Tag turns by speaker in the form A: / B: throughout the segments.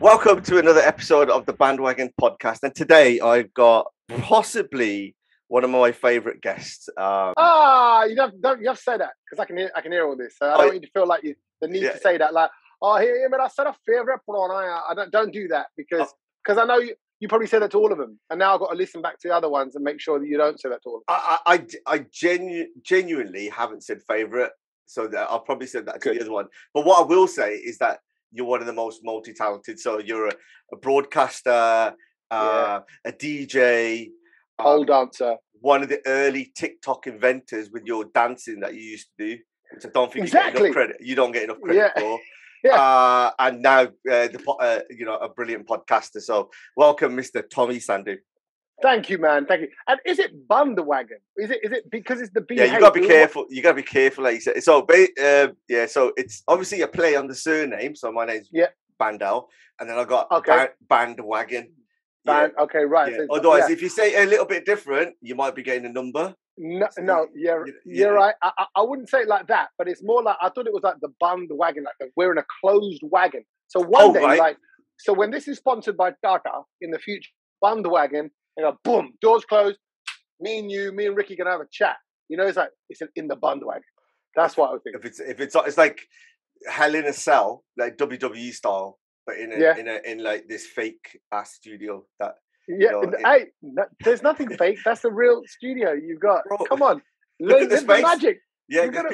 A: Welcome to another episode of the Bandwagon Podcast, and today I've got possibly one of my favourite guests.
B: You have to say that because I can hear all this. So I don't want you to feel like the need to say that. Like, I said a favourite one. I don't do that because I know you probably said that to all of them, and now I've got to listen back to the other ones and make sure that you don't say that to all of them.
A: I genuinely haven't said favourite, so I'll probably say that to the other one. But what I will say is that you're one of the most multi-talented. So you're a broadcaster, a DJ,
B: pole dancer,
A: one of the early TikTok inventors with your dancing that you used to do, which I don't think you get enough credit. You don't get enough credit for. Yeah. And now a brilliant podcaster. So welcome, Mr. Tommy Sandhu.
B: Thank you, man. Thank you. And is it Bhandwagon? Is it because it's the B?
A: Yeah, you gotta be careful. You gotta be careful, like you said. So, so it's obviously a play on the surname. So my name's Bandel, and then I got Bhandwagon.
B: Okay, right.
A: Yeah. So otherwise, if you say it a little bit different, you might be getting a number.
B: You're right. I wouldn't say it like that, but it's more like I thought it was like the Bhandwagon, like we're in a closed wagon. So one day, so when this is sponsored by Tata in the future, Bhandwagon. Boom, doors closed. Me and Ricky can have a chat. It's like it's in the Bhandwagon. That's what I would think.
A: If it's like Hell in a Cell, like WWE style, but in like this fake ass studio. That
B: there's nothing fake. That's the real studio you've got. Bro, come on,
A: look at the space.
B: Magic.
A: Yeah, because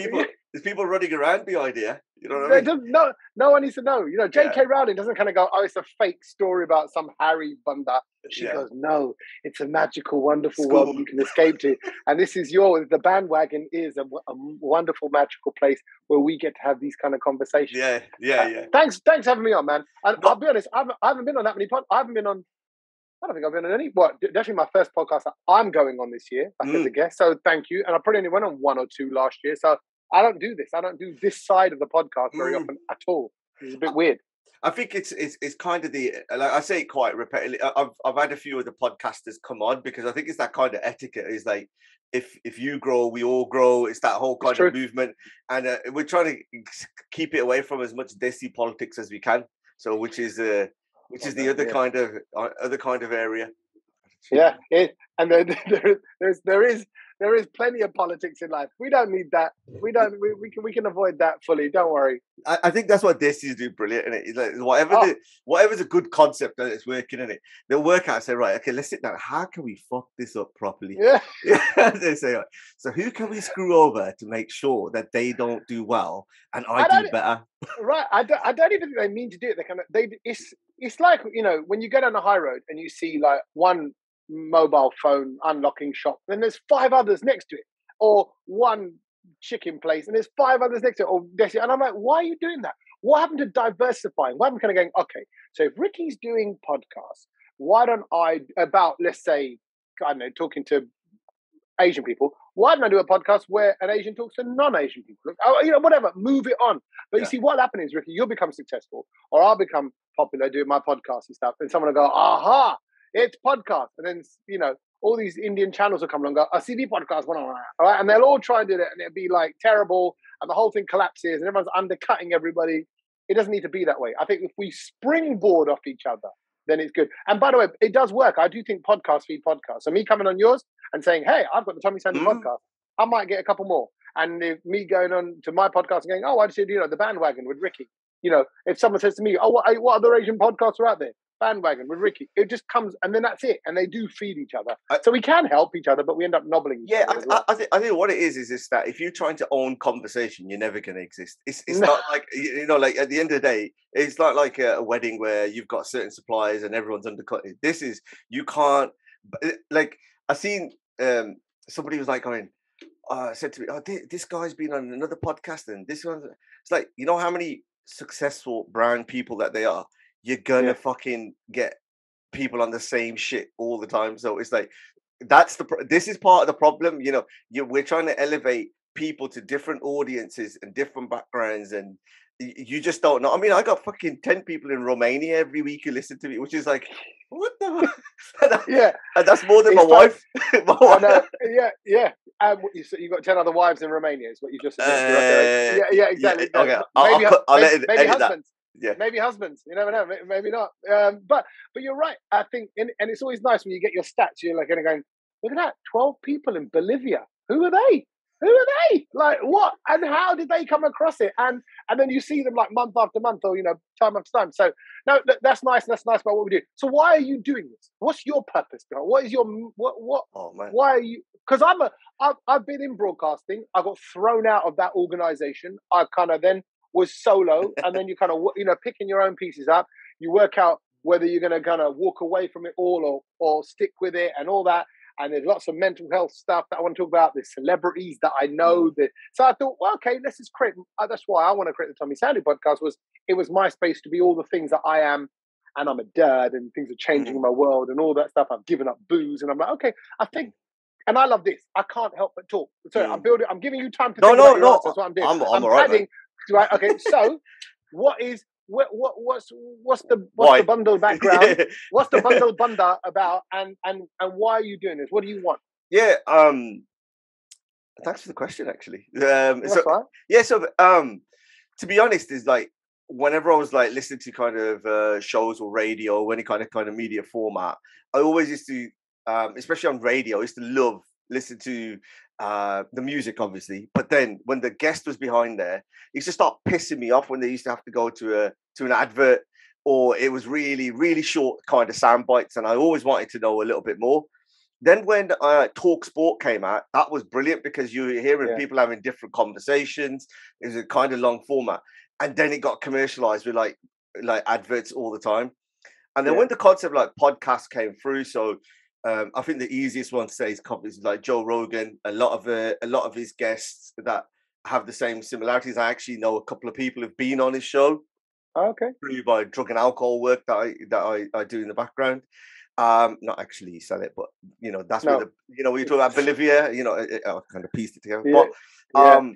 A: there's people running around the idea. You know what I mean?
B: No one needs to know. J.K. Rowling doesn't kind of go, it's a fake story about some Harry Bunda. She goes, no, it's a magical, wonderful world you can escape to. And this is the Bandwagon is a wonderful, magical place where we get to have these kind of conversations.
A: Yeah.
B: Thanks for having me on, man. And I'll be honest, I haven't been on that many podcasts. I don't think I've been on any. Definitely my first podcast that I'm going on this year as a guest. So thank you. And I probably only went on one or two last year. So I don't do this. I don't do this side of the podcast very often at all. It's a bit weird.
A: I think it's kind of like I say it quite repetitively. I've had a few of the podcasters come on because I think it's that kind of etiquette. Is like if you grow, we all grow. It's that whole kind of movement, and we're trying to keep it away from as much desi politics as we can. So which is the other kind of area.
B: Yeah, and there is plenty of politics in life. We don't need that. We can avoid that fully. Don't worry.
A: I think that's what desis do brilliant, and it's like whatever's a good concept that it's working in it, they'll work out and say, right, okay, let's sit down. How can we fuck this up properly? Yeah. They say, so who can we screw over to make sure that they don't do well and I do better?
B: Right. I don't even think they mean to do it. It's like, when you get on a high road and you see like one mobile phone unlocking shop, then there's 5 others next to it, or one chicken place and there's 5 others next to it, and I'm like, why are you doing that? What happened to diversifying? Why am I kind of going, okay, so if Ricky's doing podcasts, why don't I, about, let's say, I don't know, talking to Asian people, why don't I do a podcast where an Asian talks to non-Asian people? Whatever, move it on. But you see, what happened is, Ricky, you'll become successful, or I'll become popular doing my podcast and stuff, and someone will go, aha, it's podcast. And then, all these Indian channels will come along and go, a CD podcast, all right? And they'll all try and do it, and it'll be like terrible, and the whole thing collapses, and everyone's undercutting everybody. It doesn't need to be that way. I think if we springboard off each other, then it's good. And by the way, it does work. I do think podcasts feed podcasts. So me coming on yours and saying, hey, I've got the Tommy Sandhu podcast, I might get a couple more. And if me going on to my podcast and going, I did, the Bandwagon with Ricky. If someone says to me, what other Asian podcasts are out there? Bandwagon with Ricky. It just comes, and then that's it. And they do feed each other. So we can help each other, but we end up nobbling each other.
A: I think what it is that if you're trying to own conversation, you're never going to exist. It's not like, like at the end of the day, it's not like a wedding where you've got certain suppliers and everyone's undercutting. You can't, like, I seen somebody was like going, said to me, this guy's been on another podcast, and this one's, it's like, how many successful brand people that they are, you're gonna fucking get people on the same shit all the time. So it's like, this is part of the problem. We're trying to elevate people to different audiences and different backgrounds, and you just don't know. I mean, I got fucking 10 people in Romania every week who listen to me, which is like, what the? And that's more than my wife.
B: Yeah. So you got 10 other wives in Romania, is what you just said. Yeah, exactly.
A: Okay, I'll edit that. Yeah.
B: Maybe husbands. You never know. Maybe not. But you're right. I think, and it's always nice when you get your stats. You're like going, look at that, 12 people in Bolivia. Who are they? Who are they? Like what? And how did they come across it? And then you see them like month after month, or time after time. So no, that's nice. That's nice about what we do. So why are you doing this? What's your purpose? What is your what?
A: Oh man.
B: Why are you? Because I've been in broadcasting. I got thrown out of that organization. I kind of then was solo, and then you kind of picking your own pieces up. You work out whether you're going to kind of walk away from it all or stick with it and all that. And there's lots of mental health stuff that I want to talk about. There's celebrities that I know. So I thought, well, okay, let's just create. That's why I want to create the Tommy Sandhu Podcast. It was my space to be all the things that I am, and I'm a dad, and things are changing in my world, and all that stuff. I've given up booze, and I'm like, okay, I think, and I love this. I can't help but talk. So I'm giving you time to think about your answers. That's what I'm doing.
A: I'm all right.
B: Adding, right? Okay, so what's the bundle background? Yeah. What's the bundle about, and why are you doing this? What do you want?
A: Yeah, thanks for the question. Actually,
B: That's right.
A: Yeah, so to be honest, is like whenever I was like listening to kind of shows or radio or any kind of media format, I always used to, especially on radio, I used to love listen to the music, obviously, but then when the guest was behind there, it used to start pissing me off when they used to have to go to an advert, or it was really, really short kind of sound bites, and I always wanted to know a little bit more. Then when Talk Sport came out, that was brilliant because you were hearing people having different conversations. It was a kind of long format, and then it got commercialized with like adverts all the time. And then when the concept like podcast came through, so I think the easiest one to say is companies like Joe Rogan. A lot of his guests that have the same similarities. I actually know a couple of people who've been on his show.
B: Okay.
A: Through my drug and alcohol work that I do in the background. Not actually sell it, but that's where when you talk about Bolivia, I kind of pieced it together.
B: Yeah.
A: But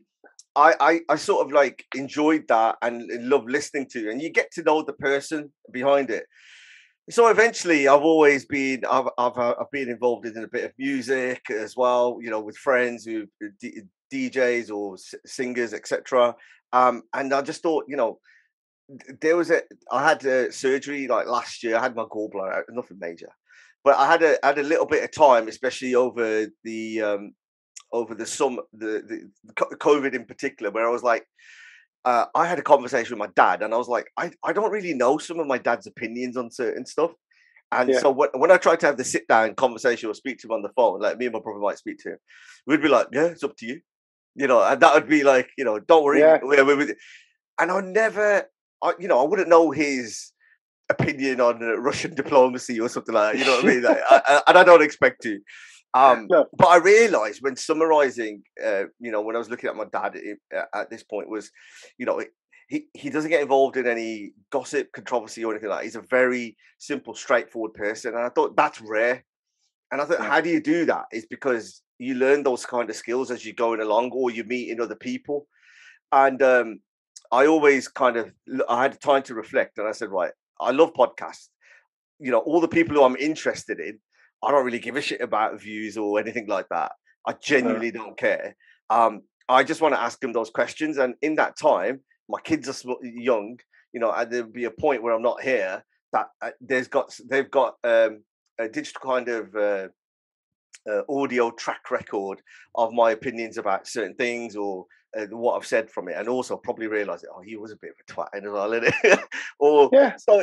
A: I sort of like enjoyed that and love listening to, and you get to know the person behind it. So eventually, I've always been I've been involved in a bit of music as well, with friends who DJs or singers, etc. And I just thought, I had surgery like last year. I had my gallbladder out, nothing major, but I had a little bit of time, especially over the summer, the COVID in particular, where I was like, I had a conversation with my dad, and I was like, I don't really know some of my dad's opinions on certain stuff. And so when I tried to have the sit down conversation or speak to him on the phone, like me and my brother might speak to him, we'd be like, yeah, it's up to you, and that would be like, don't worry.
B: Yeah.
A: And I wouldn't know his opinion on Russian diplomacy or something like that. You know what I mean? And I don't expect to. But I realized when summarizing, when I was looking at my dad at this point was, he doesn't get involved in any gossip, controversy or anything like that. He's a very simple, straightforward person. And I thought that's rare. And I thought, how do you do that? It's because you learn those kind of skills as you're going along, or you meet in other people. And I always I had time to reflect, and I said, right, I love podcasts. All the people who I'm interested in, I don't really give a shit about views or anything like that. I genuinely don't care. I just want to ask them those questions. And in that time, my kids are young, and there'll be a point where I'm not here that they've got a digital kind of audio track record of my opinions about certain things or what I've said from it, and also probably realize he was a bit of a twat as well, isn't it? So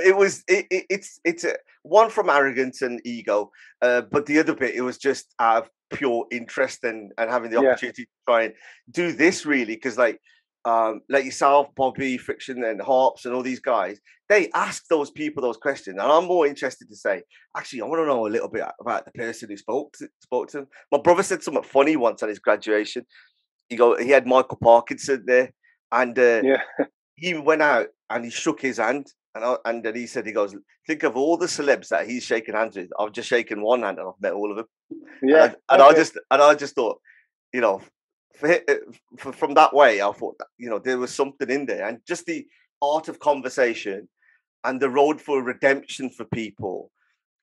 A: it's one from arrogance and ego, but the other bit, it was just out of pure interest and having the opportunity to try and do this really, because like yourself, Bobby, Friction, and Harps, and all these guys, they ask those people those questions, and I'm more interested to say, actually, I want to know a little bit about the person who spoke to them. My brother said something funny once on his graduation. He had Michael Parkinson there, and he went out and he shook his hand, and then he said, he goes, think of all the celebs that he's shaking hands with. I've just shaken one hand and I've met all of them.
B: Yeah,
A: and I just thought, from that way, I thought that, there was something in there, and just the art of conversation and the road for redemption for people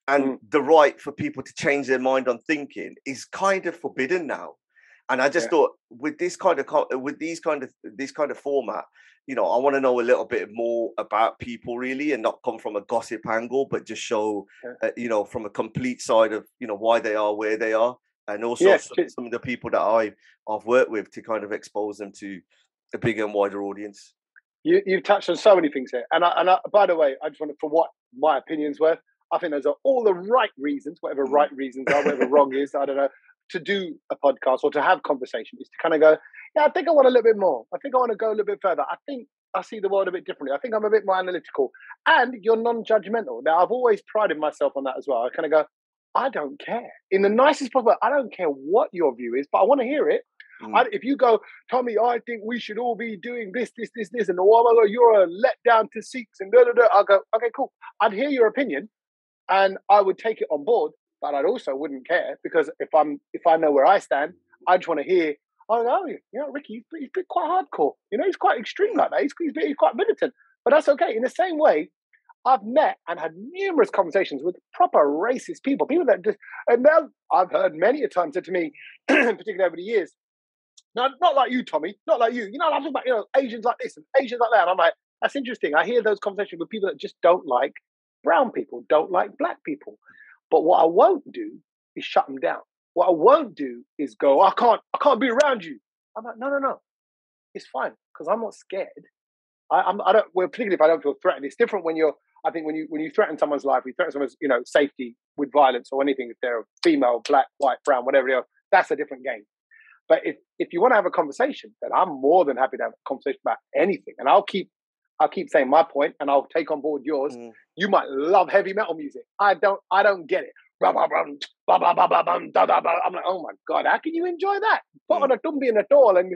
A: and the right for people to change their mind on thinking is kind of forbidden now. And I just thought with this kind of this kind of format, you know, I want to know a little bit more about people really, and not come from a gossip angle, but just show, you know, from a complete side of, you know, why they are where they are, and also some of the people that I've worked with, to kind of expose them to a bigger and wider audience.
B: You've touched on so many things here, and I by the way, I just want to, for what my opinion's worth, I think those are all the right reasons, whatever right reasons are, whatever wrong is, I don't know, to do a podcast or to have conversation, is to kind of go, yeah, I think I want a little bit more. I think I want to go a little bit further. I think I see the world a bit differently. I think I'm a bit more analytical. And you're non-judgmental. Now, I've always prided myself on that as well. I kind of go, I don't care. In the nicest possible way, I don't care what your view is, but I want to hear it. If you go, Tommy, I think we should all be doing this, and oh, you're a letdown to Sikhs, and I'll go, okay, cool. I'd hear your opinion, and I would take it on board, but I also wouldn't care, because if I know where I stand, I just want to hear, oh, you know, Ricky, he's been quite hardcore. You know, he's quite extreme like that. He's quite militant, but that's okay. In the same way, I've met and had numerous conversations with proper racist people that just, and now I've heard many a time said to me, particularly over the years, no, not like you, Tommy, not like you. You know, I'm talking about, you know, Asians like this and Asians like that. And I'm like, that's interesting. I hear those conversations with people that just don't like brown people, don't like black people. But what I won't do is shut them down. What I won't do is go, I can't be around you. I'm like, no, it's fine, because I'm not scared. I don't. Well, particularly if I don't feel threatened. It's different when you're. I think when you threaten someone's life, you threaten someone's, you know, safety with violence or anything. If they're female, black, white, brown, whatever else, that's a different game. But if you want to have a conversation, then I'm more than happy to have a conversation about anything, and I'll keep saying my point, and I'll take on board yours. You might love heavy metal music. I don't get it. I'm like, oh my God, how can you enjoy that? Put on a tumbi and a tall, and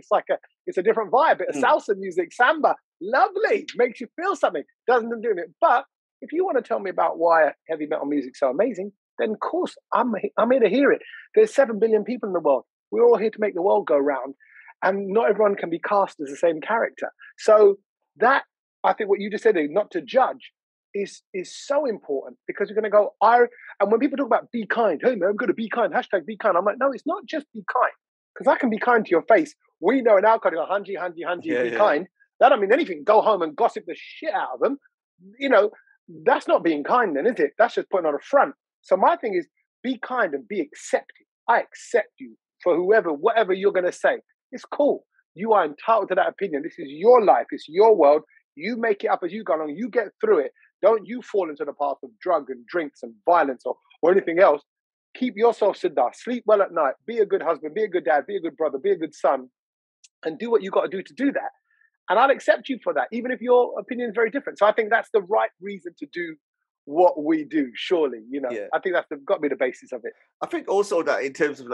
B: it's a different vibe. Bit of salsa music, samba, lovely, makes you feel something. Doesn't do it. But if you want to tell me about why heavy metal music's so amazing, then of course I'm here to hear it. There's 7 billion people in the world. We're all here to make the world go round, and not everyone can be cast as the same character. So that, I think what you just said, not to judge, is so important, because you're going to go, and when people talk about be kind, hey man, I'm going to be kind, hashtag be kind. I'm like, no, it's not just be kind, because I can be kind to your face. We know in our country, hanji, be kind. That don't mean anything. Go home and gossip the shit out of them. You know, that's not being kind then, is it? That's just putting on a front. So my thing is, be kind and be accepting. I accept you for whatever you're going to say. It's cool. You are entitled to that opinion. This is your life. It's your world. You make it up as you go along. You get through it. Don't you fall into the path of drug and drinks and violence or anything else. Keep yourself siddha. Sleep well at night. Be a good husband. Be a good dad. Be a good brother. Be a good son. And do what you got to do that. And I'll accept you for that, even if your opinion is very different. So I think that's the right reason to do what we do, surely. You know, I think that's got to be the basis of it.
A: I think also that in terms of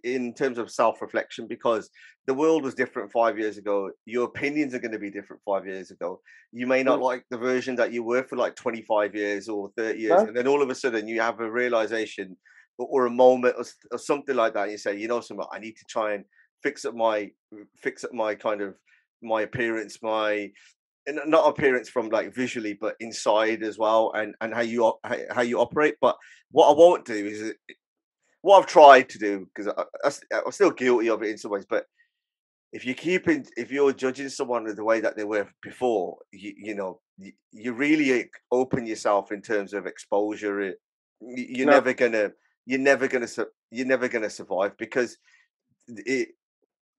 A: in terms of self-reflection, because the world was different 5 years ago, your opinions are going to be different 5 years ago. You may not like the version that you were for like 25 years or 30 years, and then all of a sudden you have a realization or a moment or something like that. And you say, you know, something, I need to try and fix up my kind of my appearance, not appearance from like visually, but inside as well, and how you operate. But what I won't do is what I've tried to do, because I'm still guilty of it in some ways. But if you're judging someone the way that they were before, you really open yourself in terms of exposure. You're never gonna survive, because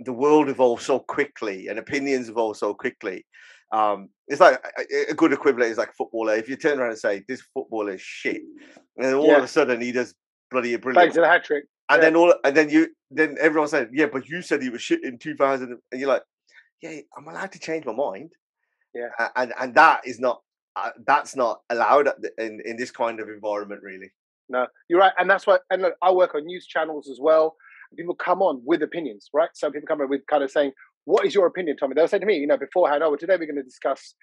A: the world evolves so quickly and opinions evolve so quickly. It's like a good equivalent is like footballer. If you turn around and say this footballer is shit, and then all of a sudden he does bloody brilliant,
B: thanks to the hat trick,
A: and then everyone said, yeah, but you said he was shit in 2000, and you're like, yeah, I'm allowed to change my mind.
B: Yeah,
A: and that is not that's not allowed in this kind of environment, really.
B: No, you're right, and that's why. And look, I work on news channels as well. People come on with opinions, right? So people come on with kind of saying, what is your opinion, Tommy? They'll say to me, beforehand, today we're going to discuss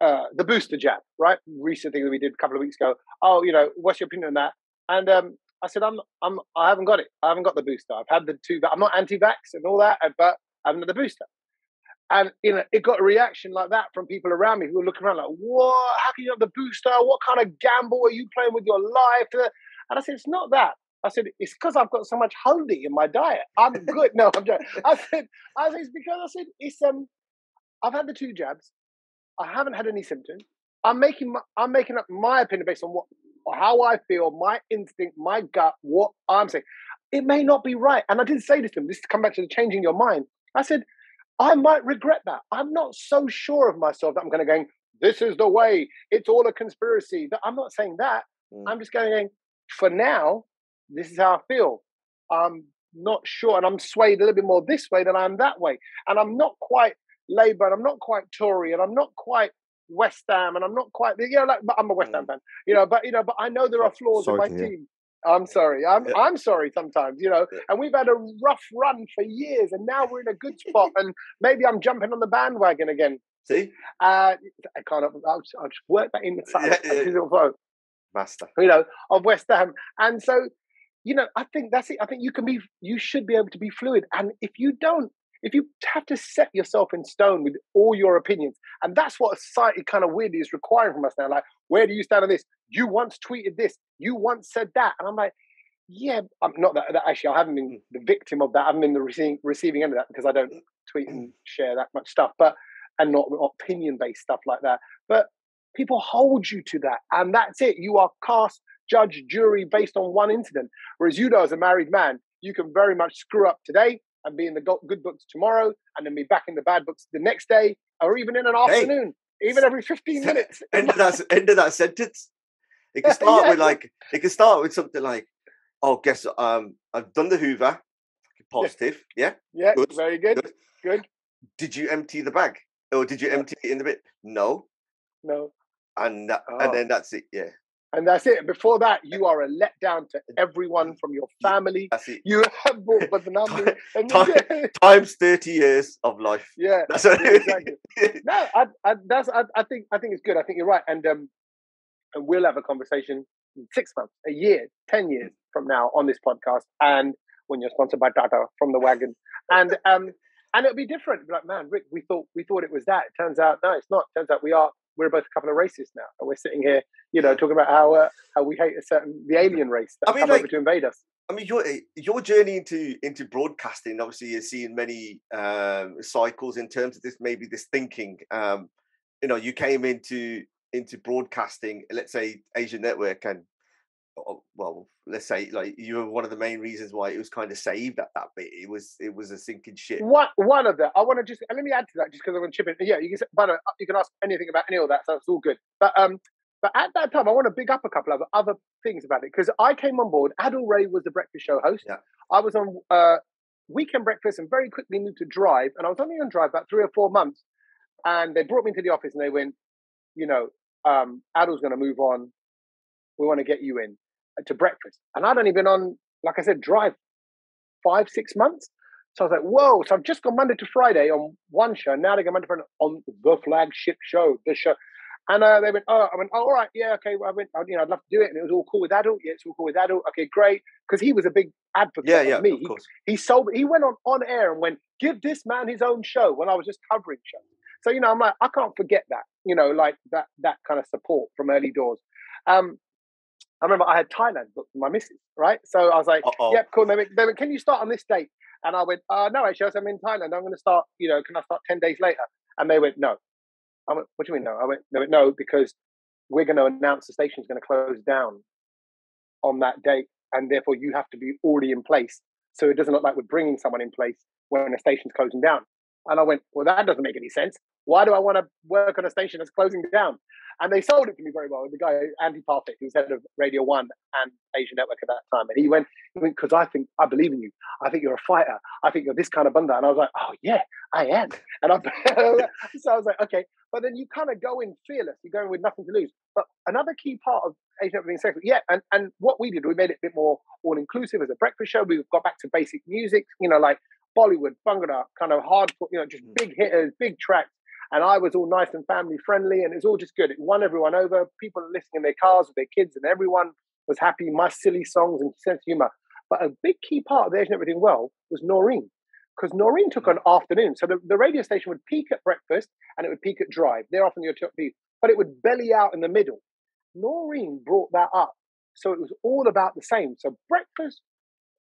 B: the booster jab, right? Recent thing that we did a couple of weeks ago. What's your opinion on that? And I said, I haven't got it. I haven't got the booster. I've had the 2, but I'm not anti-vax and all that, but I haven't had the booster. And it got a reaction like that from people around me who were looking around like, what? How can you have the booster? What kind of gamble are you playing with your life? And I said, it's not that. I said, it's because I've got so much haldi in my diet. I'm good. No, I'm joking. I said, it's because I said, I've had the 2 jabs. I haven't had any symptoms. I'm making up my opinion based on how I feel, my instinct, my gut, what I'm saying. It may not be right. And I did say this to him, this to come back to the changing your mind. I said, I might regret that. I'm not so sure of myself that I'm going to go, this is the way, it's all a conspiracy. I'm not saying that. I'm just going, for now, this is how I feel. I'm not sure. And I'm swayed a little bit more this way than I am that way. And I'm not quite Labour, and I'm not quite Tory, and I'm not quite West Ham, and I'm not quite, but I'm a West Ham fan, but I know there are flaws in my team. I'm sorry. I'm sorry sometimes, and we've had a rough run for years, and now we're in a good spot, and maybe I'm jumping on the bandwagon again.
A: See?
B: I can't, I'll just work that in the side.
A: Master.
B: Of West Ham. And so, I think that's it. I think you should be able to be fluid. And if you have to set yourself in stone with all your opinions, and that's what society kind of weirdly is requiring from us now. Like, where do you stand on this? You once tweeted this. You once said that. And I'm like, yeah, I'm not that actually, I haven't been the victim of that. I haven't been the receiving end of that because I don't tweet and share that much stuff, and not opinion-based stuff like that. But people hold you to that. And that's it. You are cast, judge, jury based on one incident. Whereas as a married man, you can very much screw up today and be in the good books tomorrow, and then be back in the bad books the next day, or even in an afternoon, even every 15 minutes.
A: End of that sentence. It can start with something like, oh, guess I've done the Hoover. Positive. Yeah.
B: Yeah.
A: Good.
B: Very good. Good.
A: Did you empty the bag? Or did you empty it in the bit? No. And then that's it. Yeah.
B: And that's it. Before that, you are a letdown to everyone from your family.
A: That's it.
B: You have brought but the number
A: times 30 years of life.
B: Yeah,
A: that's what
B: exactly. No, I think it's good. I think you're right. And we'll have a conversation in 6 months, a year, 10 years from now on this podcast. And when you're sponsored by Tata from the wagon, and it'll be different. Like, man, Rick, we thought it was that. It turns out no, it's not. It turns out we're both a couple of racists now, and we're sitting here, talking about how we hate the alien race that come over to invade us.
A: I mean, your journey into broadcasting, obviously, you're seeing many cycles in terms of this thinking. You came into broadcasting, let's say Asian Network, and well, let's say like you were one of the main reasons why it was kind of saved at that bit. It was a sinking ship.
B: One of them. I want to just let me add to that just because I want to chip in. Yeah, you can ask anything about any of that, so it's all good. But at that time, I want to big up a couple of other things about it because I came on board. Adil Ray was the breakfast show host.
A: Yeah.
B: I was on weekend breakfast and very quickly moved to Drive, and I was only on Drive about 3 or 4 months. And they brought me into the office and they went, Adil's going to move on. We want to get you in to breakfast. And I'd only been on, like I said, Drive 5-6 months. So I was like, whoa. So I've just gone Monday to Friday on one show. Now they go Monday to Friday on the flagship show, the show. And they went, I went, all right, yeah, okay. Well, I went, I'd love to do it. And it was all cool with Adil. Yeah, it's all cool with Adil. Okay, great. Because he was a big advocate of me.
A: Of course.
B: He went on air and went, give this man his own show when I was just covering shows. So, I'm like, I can't forget that, like that kind of support from early doors. I remember I had Thailand booked for my missus, right? So I was like, yeah, cool. They went, can you start on this date? And I went, no, actually, I'm in Thailand. I'm going to start, can I start 10 days later? And they went, no. I went, what do you mean no? They went, no, because we're going to announce the station's going to close down on that date. And therefore you have to be already in place. So it doesn't look like we're bringing someone in place when a station's closing down. And I went, well, that doesn't make any sense. Why do I want to work on a station that's closing down? And they sold it to me very well. The guy, Andy Parfit, who's head of Radio 1 and Asian Network at that time. And he went, because I believe in you. I think you're a fighter. I think you're this kind of bunda. And I was like, oh, yeah, I am. And so I was like, okay. But then you kind of go in fearless. You're going with nothing to lose. But another key part of Asian Network being sexual, and what we did, we made it a bit more all-inclusive as a breakfast show. We got back to basic music, like Bollywood, Bhangra, kind of hardcore, just big hitters, big tracks. And I was all nice and family friendly, and it was all just good. It won everyone over. People listening in their cars with their kids, and everyone was happy. My silly songs and sense of humor. But a big key part of the Asian Everything Well was Noreen, because Noreen took an afternoon. So the radio station would peak at breakfast, and it would peak at Drive. They're often your top peak, but it would belly out in the middle. Noreen brought that up So it was all about the same. So breakfast,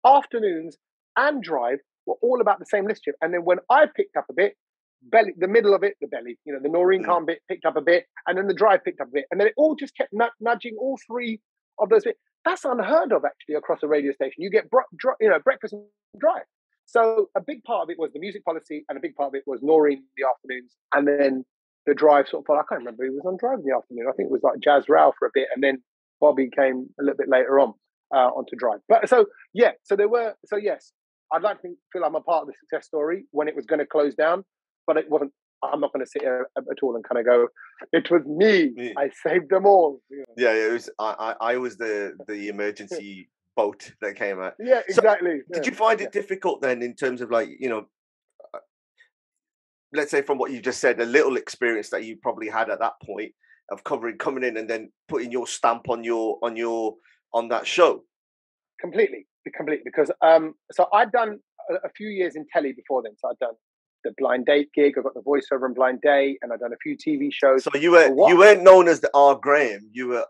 B: afternoons, and drive were all about the same listenership. And then when I picked up a bit, belly, the middle of it, the belly, the Noreen Khan bit picked up a bit, and then the drive picked up a bit. And then it all just kept nudging all three of those bits. That's unheard of, actually, across a radio station. You get breakfast and drive. So a big part of it was the music policy, and a big part of it was Noreen in the afternoons, and then the drive sort of followed. I can't remember who was on drive in the afternoon. I think it was like Jazz Rao for a bit, and then Bobby came a little bit later on onto drive. But so yes, I'd like to feel I'm a part of the success story when it was going to close down, but it wasn't. I'm not going to sit here at all and kind of go, it was me. Yeah. I saved them all.
A: Yeah, it was. I was the emergency boat that came out.
B: Yeah, exactly.
A: So, did you find it difficult then, in terms of, like, let's say from what you just said, a little experience that you probably had at that point of coming in and then putting your stamp on that show?
B: Completely, because so I'd done a few years in telly before then. So I'd done the Blind Date gig. I got the voiceover on Blind Date, and I'd done a few TV shows.
A: So you weren't known as the R. Graham. You were.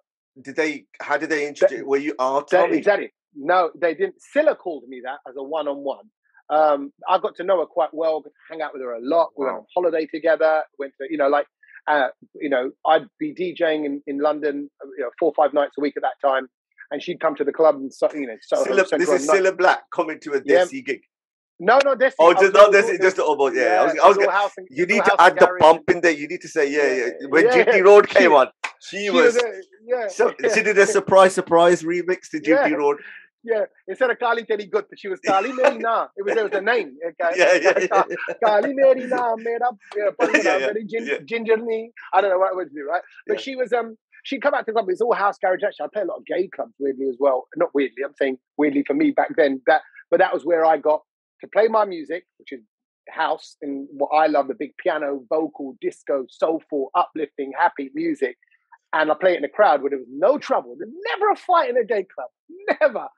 A: How did they introduce? Were you R. Tommy?
B: Exactly. No, they didn't. Scylla called me that as a one-on-one. I got to know her quite well. Got to hang out with her a lot. We went on holiday together. Went to I'd be DJing in London 4 or 5 nights a week at that time, and she'd come to the club and
A: this is Scylla Black coming to a Desi gig.
B: No, Desi.
A: Oh, just almost. Yeah, I was you need to add the bump in there. You need to say, when Gypsy Road came on, she did a surprise remix to Gypsy Road.
B: Yeah, instead of Kali Teri Gut, she was Kali Meri Na. There was a name. Okay? Kali Meri Na, made up, very gingerly. I don't know what it would do, right? But she was, she'd come out to the club. It's all house garage action. I play a lot of gay clubs, weirdly, as well. Not weirdly, I'm saying weirdly for me back then. But that was where I got to play my music, which is house, and what I love, the big piano, vocal, disco, soulful, uplifting, happy music. And I play it in a crowd where there was no trouble. There's never a fight in a gay club. Never.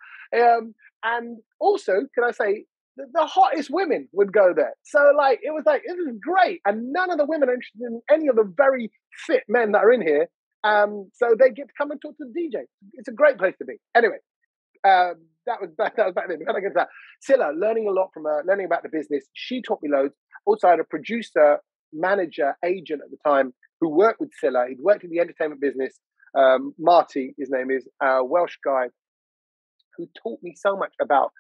B: And also, can I say, the hottest women would go there. So it was great. And none of the women are interested in any of the very fit men that are in here. So they get to come and talk to the DJ. It's a great place to be. Anyway, that was back then. But against that, Scylla, learning a lot from her, learning about the business. She taught me loads. Also, I had a producer, manager, agent at the time who worked with Scylla. He'd worked in the entertainment business. Marty, his name is, a Welsh guy who taught me so much about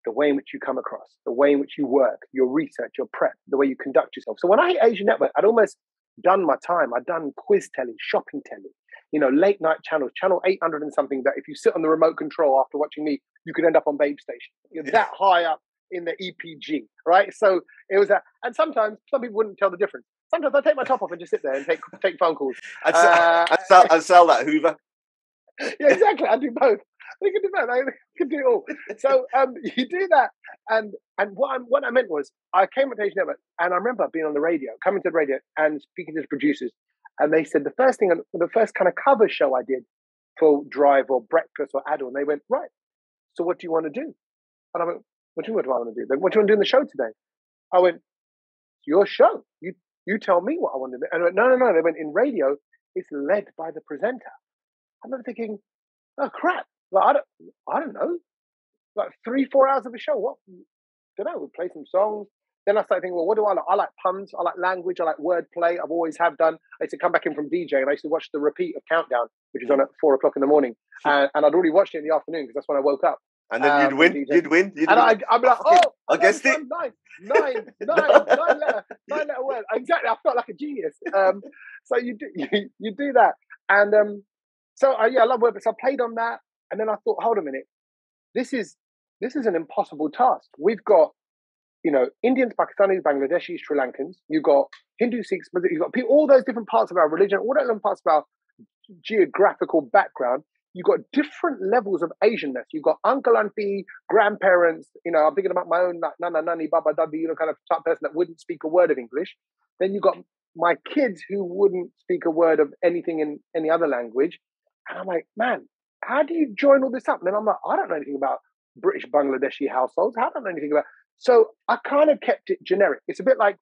B: the way in which you come across, the way in which you work, your research, your prep, the way you conduct yourself. So when I hit Asian Network, I'd almost done my time. I'd done quiz telly, shopping telly, late night channels, channel 800 and something, that if you sit on the remote control after watching me, you could end up on Babe Station. You're that high up in the EPG, right? So it was that. And sometimes some people wouldn't tell the difference. Sometimes I take my top off and just sit there and take phone calls.
A: I'd sell that Hoover.
B: Yeah, exactly. I do both. They can do that. They can do it all. So you do that, and what I meant was, I came to Asian Network, and I remember being on the radio, coming to the radio, and speaking to the producers, and they said the first kind of cover show I did for Drive or Breakfast or Adult, and they went, right. So what do you want to do? And I went, what do you want to do? What do you want to do in the show today? I went, it's your show. You tell me what I want to do. And I went, no. They went, in radio, it's led by the presenter. I remember thinking, oh crap. I don't know. 3-4 hours of a show. What? Don't know. We'll play some songs. Then I started thinking, well, what do I like? I like puns. I like language. I like wordplay. I've always have done. I used to come back in from DJ, and I used to watch the repeat of Countdown, which is on at 4 o'clock in the morning. And I'd already watched it in the afternoon because that's when I woke up.
A: And then you'd win. You'd win.
B: And I'd be like,
A: I guessed it.
B: Nine letter word. Exactly. I felt like a genius. So you do that, and I love wordplay. So I played on that. And then I thought, hold a minute, this is an impossible task. We've got, Indians, Pakistanis, Bangladeshis, Sri Lankans. You've got Hindu, Sikhs, you've got people, all those different parts of our religion, all those different parts of our geographical background. You've got different levels of Asianness. You've got uncle, auntie, grandparents. I'm thinking about my own nana, nani, baba, daddy, kind of type person that wouldn't speak a word of English. Then you've got my kids who wouldn't speak a word of anything in any other language. And I'm like, man, how do you join all this up? And then I'm like, I don't know anything about British Bangladeshi households. I don't know anything about. So I kind of kept it generic. It's a bit like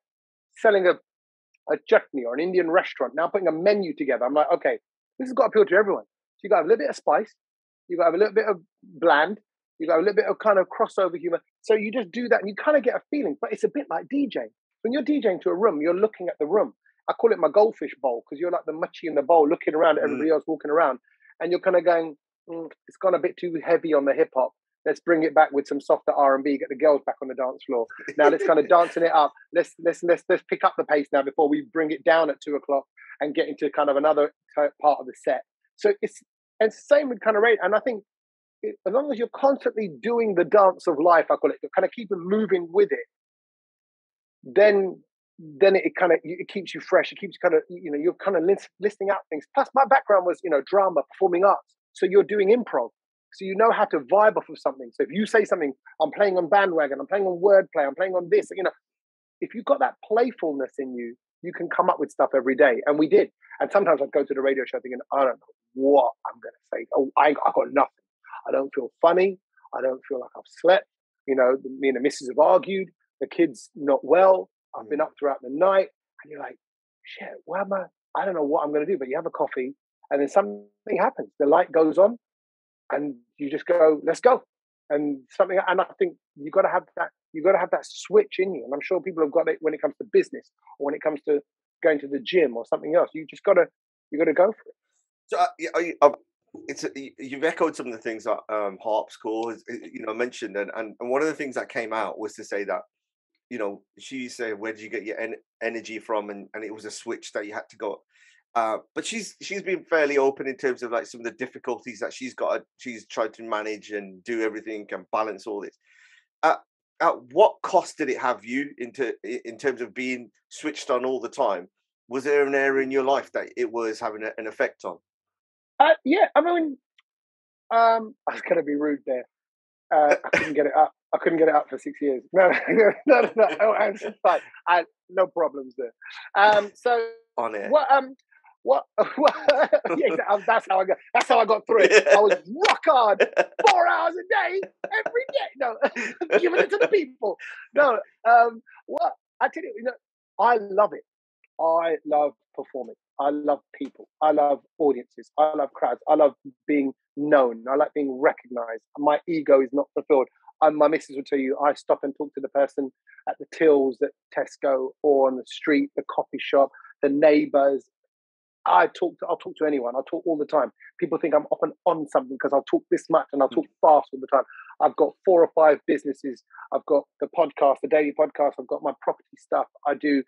B: selling a chutney or an Indian restaurant. Now putting a menu together. I'm like, okay, this has got to appeal to everyone. So you got to have a little bit of spice, you've got to have a little bit of bland, you've got a little bit of kind of crossover humor. So you just do that and you kind of get a feeling, but it's a bit like DJing. When you're DJing to a room, you're looking at the room. I call it my goldfish bowl because you're like the muchie in the bowl looking around at everybody else walking around. And you're kind of going, it's gone a bit too heavy on the hip hop. Let's bring it back with some softer R&B, get the girls back on the dance floor. Now let's kind of dancing it up. Let's pick up the pace now before we bring it down at 2:00 and get into kind of another part of the set. So it's same with kind of radio. And I think as long as you're constantly doing the dance of life, I call it, kind of keep moving with it, then it kind of, it keeps you fresh. It keeps kind of, you're kind of listing out things. Plus my background was, drama, performing arts. So you're doing improv. So you know how to vibe off of something. So if you say something, I'm playing on Bandwagon, I'm playing on wordplay, I'm playing on this, if you've got that playfulness in you, you can come up with stuff every day. And we did. And sometimes I'd go to the radio show thinking, I don't know what I'm going to say. Oh, I got nothing. I don't feel funny. I don't feel like I've slept. Me and the missus have argued. The kid's not well. I've been up throughout the night. And you're like, shit, where am I? I don't know what I'm going to do. But you have a coffee and then something happens. The light goes on. And you just go, let's go. And I think you got to have that switch in you. And I'm sure people have got it when it comes to business or when it comes to going to the gym or something else. You just got to go for
A: it. So you've echoed some of the things that Harp's Core has, mentioned. And one of the things that came out was to say that, she said, where did you get your energy from? And it was a switch that you had to go. But she's been fairly open in terms of like some of the difficulties that she's tried to manage and do everything and balance all this. At what cost did it have you in terms of being switched on all the time? Was there an area in your life that it was having an effect on?
B: Yeah, I mean, I was going to be rude there. I couldn't get it up. I couldn't get it up for 6 years. No. I'm fine. No problems there. So
A: on it.
B: What? Yeah, that's how I got through it. I was rock hard, 4 hours a day, every day. No, giving it to the people. No, what I tell you, I love it. I love performing. I love people. I love audiences. I love crowds. I love being known. I like being recognized. My ego is not fulfilled. My missus will tell you, I stop and talk to the person at the tills at Tesco or on the street, the coffee shop, the neighbors. I'll talk to anyone. I'll talk all the time. People think I'm often on something because I'll talk this much and I'll talk fast all the time. I've got 4 or 5 businesses. I've got the podcast, the daily podcast. I've got my property stuff. I do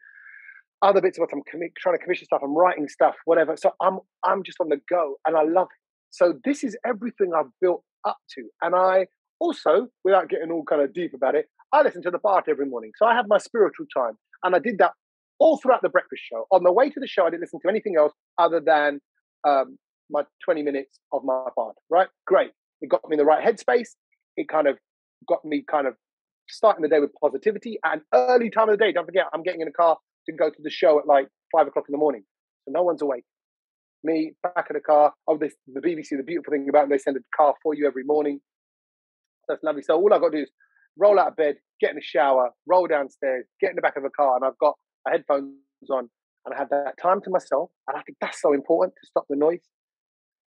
B: other bits of what I'm trying to commission stuff. I'm writing stuff, whatever. So I'm just on the go and I love it. So this is everything I've built up to. And I also, without getting all kind of deep about it, I listen to the Banter every morning. So I have my spiritual time. And I did that all throughout the breakfast show. On the way to the show, I didn't listen to anything else other than my 20 minutes of my part, right? Great. It got me in the right headspace. It kind of got me kind of starting the day with positivity and early time of the day. Don't forget, I'm getting in a car to go to the show at like 5 o'clock in the morning. So no one's awake. Me, back in the car. Oh, the BBC, the beautiful thing about them, they send a car for you every morning. That's lovely. So all I've got to do is roll out of bed, get in the shower, roll downstairs, get in the back of a car, and I've got my headphones on, and I have that time to myself. And I think that's so important to stop the noise.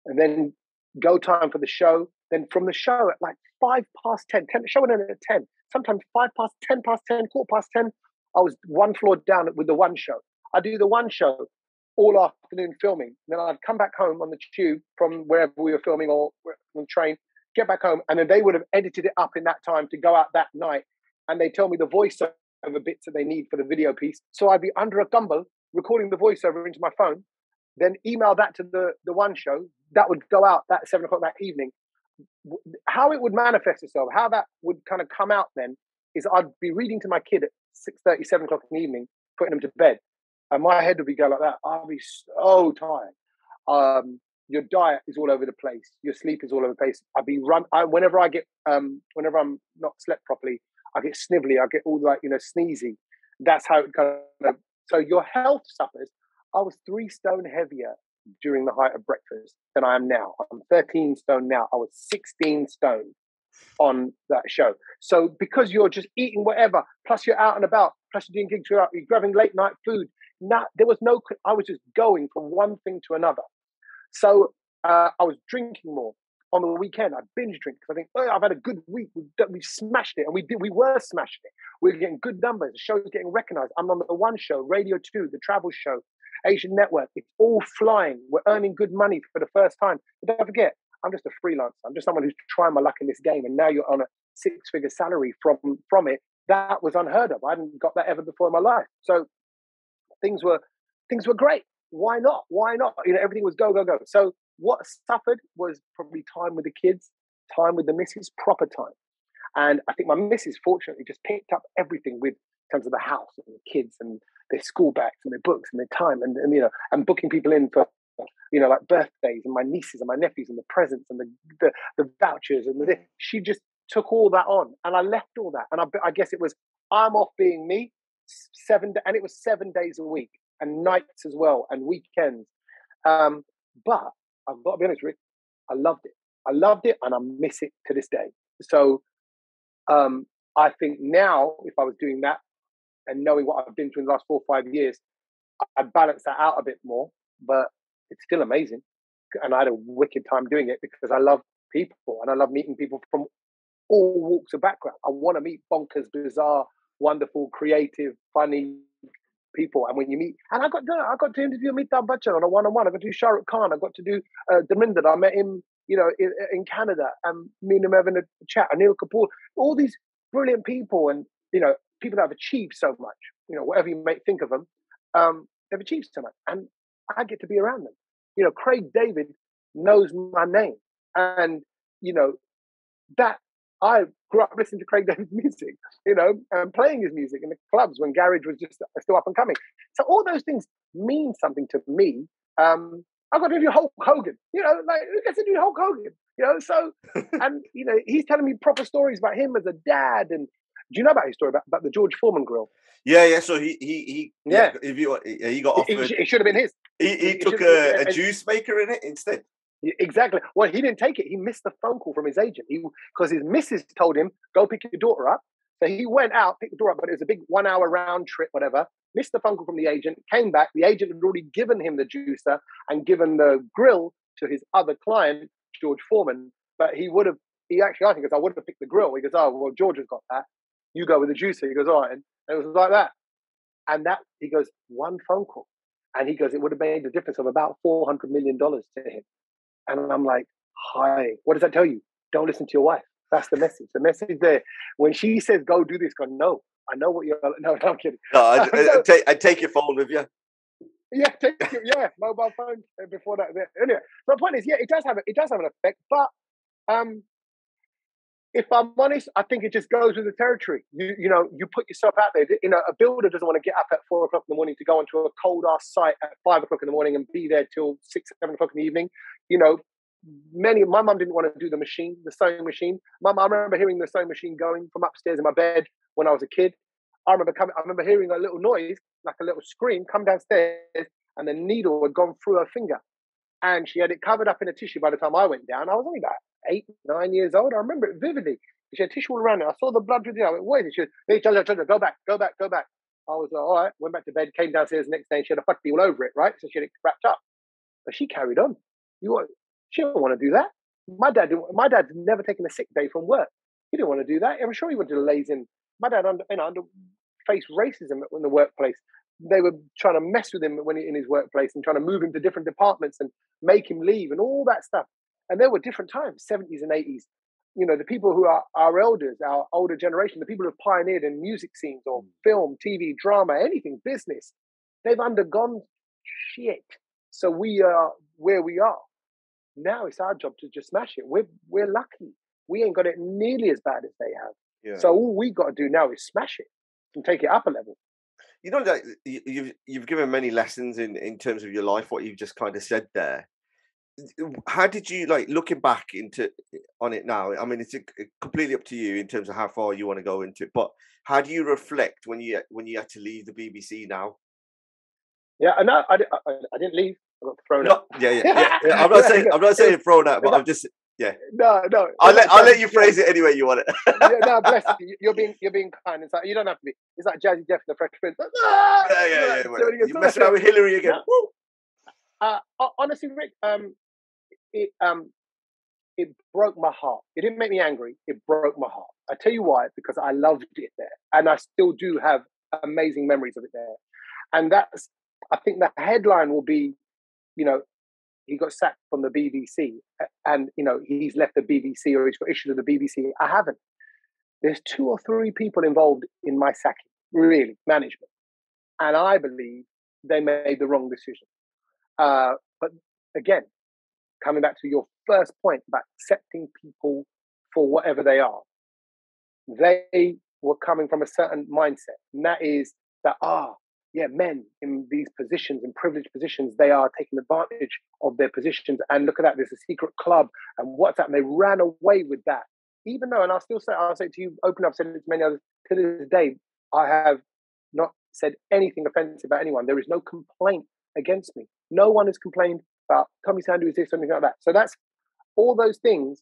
B: And then go time for the show. Then from the show at like 10, the show went in at 10, sometimes 5 past 10, 10:15, I was one floor down with the one show. I do the one show all afternoon filming. Then I'd come back home on the tube from wherever we were filming or on the train, get back home, and then they would have edited it up in that time to go out that night. And they tell me the voiceover bits that they need for the video piece. So I'd be under a gumbo recording the voiceover into my phone, then email that to the one show. That would go out that 7 o'clock that evening. How it would manifest itself, how that would kind of come out then, is I'd be reading to my kid at 6:30, 7 o'clock in the evening, putting him to bed. And my head would be going like that. I'd be so tired. Your diet is all over the place. Your sleep is all over the place. Whenever I'm not slept properly, I get snivelly. I get all like, sneezy. That's how it kind of, so your health suffers. I was 3 stone heavier during the height of breakfast than I am now. I'm 13 stone now. I was 16 stone on that show. So because you're just eating whatever, plus you're out and about, plus you're doing gigs, you're grabbing late night food. I was just going from one thing to another. So I was drinking more. on the weekend. I'd binge drink because I think, oh, I've had a good week. We've smashed it, and we were smashing it. We were getting good numbers. The show's getting recognised. I'm on the One Show, Radio 2, the Travel Show, Asian Network. It's all flying. We're earning good money for the first time. But don't forget, I'm just a freelancer. I'm just someone who's trying my luck in this game. And now you're on a 6-figure salary from it. That was unheard of. I hadn't got that ever before in my life. So things were great. Why not? Why not? Everything was go, go, go. So what suffered was probably time with the kids, time with the missus, proper time. And I think my missus fortunately just picked up everything in terms of the house and the kids and their school bags and their books and their time and booking people in for like birthdays and my nieces and my nephews and the presents and the vouchers and she just took all that on, and I left all that. And I guess it was, I'm off being me, and it was 7 days a week and nights as well and weekends. But I've got to be honest, Rick, I loved it and I miss it to this day. So I think now if I was doing that and knowing what I've been through in the last 4 or 5 years, I'd balance that out a bit more, but it's still amazing. And I had a wicked time doing it because I love people and I love meeting people from all walks of background. I want to meet bonkers, bizarre, wonderful, creative, funny people. And when you meet, and I got to interview Amitabh Bachchan on a one-on-one. I got to do Shah Rukh Khan. I got to do Dharminder. I met him, in Canada, and me and him having a chat. Anil Kapoor, all these brilliant people, and people that have achieved so much. Whatever you may think of them, they've achieved so much, and I get to be around them. Craig David knows my name, and that. I grew up listening to Craig David's music, and playing his music in the clubs when garage was just still up and coming. So all those things mean something to me. I got to do Hulk Hogan, like who gets to do Hulk Hogan, So, and he's telling me proper stories about him as a dad. And do you know about his story about the George Foreman grill?
A: Yeah. So he got offered.
B: It should have been his.
A: He took a juice maker in it instead.
B: Exactly. Well, he didn't take it. He missed the phone call from his agent because his missus told him, go pick your daughter up. So he went out, picked the daughter up, but it was a big 1 hour round trip, whatever. Missed the phone call from the agent, came back. The agent had already given him the juicer and given the grill to his other client, George Foreman. But I think, I would have picked the grill. He goes, oh, well, George has got that. You go with the juicer. He goes, all right. And it was like that. And he goes, one phone call. And he goes, it would have made a difference of about $400 million to him. And I'm like, hi, what does that tell you? Don't listen to your wife. That's the message. The message there. When she says, go do this, go, no, I know what you're, no, I'm kidding.
A: No, I take your phone with you.
B: Yeah, mobile phone before that. Anyway, my point is, it does have an effect. But if I'm honest, I think it just goes with the territory. You put yourself out there. A builder doesn't want to get up at 4 o'clock in the morning to go onto a cold ass site at 5 o'clock in the morning and be there till 6, 7 o'clock in the evening. My mum didn't want to do the sewing machine. I remember hearing the sewing machine going from upstairs in my bed when I was a kid. I remember hearing a little noise, like a little scream, come downstairs, and the needle had gone through her finger. And she had it covered up in a tissue by the time I went down. I was only about 8, 9 years old. I remember it vividly. She had tissue all around it. I saw the blood through the. I went, wait. She was, hey, go back. I was like, all right. Went back to bed. Came downstairs the next day. And she had a fucky all over it, right? So she had it wrapped up. But she carried on. She didn't want to do that. My dad's never taken a sick day from work. He didn't want to do that. I'm sure he went to the lays in. My dad faced racism in the workplace. They were trying to mess with him when in his workplace and trying to move him to different departments and make him leave and all that stuff. And there were different times, 70s and 80s. The people who are our elders, our older generation, the people who have pioneered in music scenes or film, TV, drama, anything, business, they've undergone shit. So we are where we are. Now it's our job to just smash it. We're lucky. We ain't got it nearly as bad as they have. Yeah. So all we got to do now is smash it and take it up a level.
A: That you've given many lessons in terms of your life, what you've just kind of said there. How did you, looking back on it now? I mean, it's completely up to you in terms of how far you want to go into it. But how do you reflect when you had to leave the BBC now?
B: Yeah, I didn't leave. I got thrown out.
A: Yeah. I'm not saying thrown out, but I'm just. Yeah.
B: No.
A: I'll let you phrase it any way you want it.
B: No, bless you. You're being kind. It's like you don't have to be. It's like Jazzy Jeff and the Fresh Prince.
A: Yeah. You're messing around with Hillary again.
B: Honestly, Rick, it broke my heart. It didn't make me angry. It broke my heart. I tell you why, because I loved it there. And I still do have amazing memories of it there. And I think the headline will be, you know, he got sacked from the BBC and, you know, he's left the BBC or he's got issues with the BBC. I haven't. There's 2 or 3 people involved in my sacking, really, management. And I believe they made the wrong decision. But again, coming back to your first point about accepting people for whatever they are, they were coming from a certain mindset. And that is that, men in these positions, in privileged positions, they are taking advantage of their positions. And look at that, there's a secret club and what's that? And they ran away with that. Even though, and I'll say to you, open up, said it to many others, to this day, I have not said anything offensive about anyone. There is no complaint against me. No one has complained about Tommy Sandhu is this, something like that. So that's all those things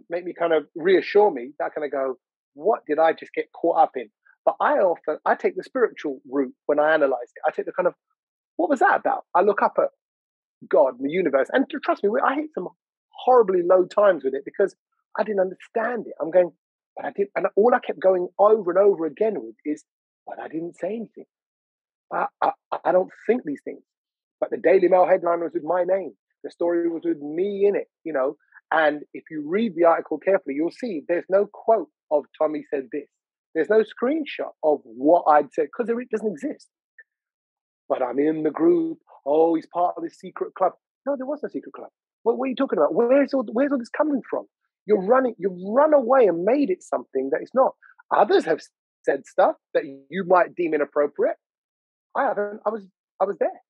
B: make me kind of reassure me that I kind of go, what did I just get caught up in? But I take the spiritual route when I analyze it. I take the kind of, what was that about? I look up at God and the universe, and trust me, I hit some horribly low times with it because I didn't understand it. I'm going, but I did, and all I kept going over and over again with is, but I didn't say anything. I don't think these things. But the Daily Mail headline was with my name. The story was with me in it, you know. And if you read the article carefully, you'll see there's no quote of Tommy said this. There's no screenshot of what I'd said because it doesn't exist. But I'm in the group. Oh, he's part of this secret club. No, there was no secret club. What are you talking about? Where's all this coming from? You've run away and made it something that it's not. Others have said stuff that you might deem inappropriate. I haven't. I was there.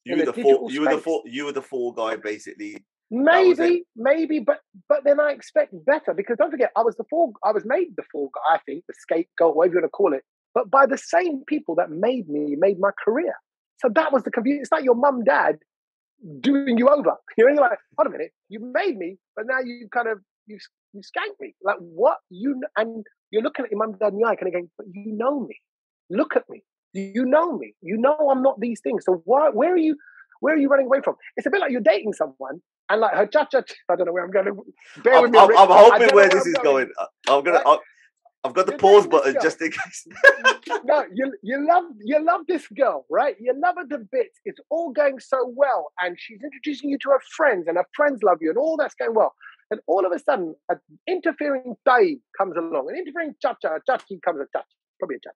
A: You were the fall guy, basically.
B: Maybe, but then I expect better because don't forget, I was made the fall guy, I think, the scapegoat, whatever you want to call it, but by the same people that made my career. So that was the confusion. It's like your mum, dad doing you over. You're like, hold a minute, you made me, but now you kind of you skanked me. Like what and you're looking at your mum, dad in the eye, kind of going, but you know me. Look at me. You know me. You know I'm not these things. So where are you running away from? It's a bit like you're dating someone and like her cha-cha. I don't know where I'm going to. Bear with me.
A: I'm hoping where this is going. I've got the pause button just in case.
B: No, you love this girl, right? You love her to bits. It's all going so well, and she's introducing you to her friends, and her friends love you, and all that's going well. And all of a sudden, an interfering Dai comes along, an interfering chachi comes probably a chachi.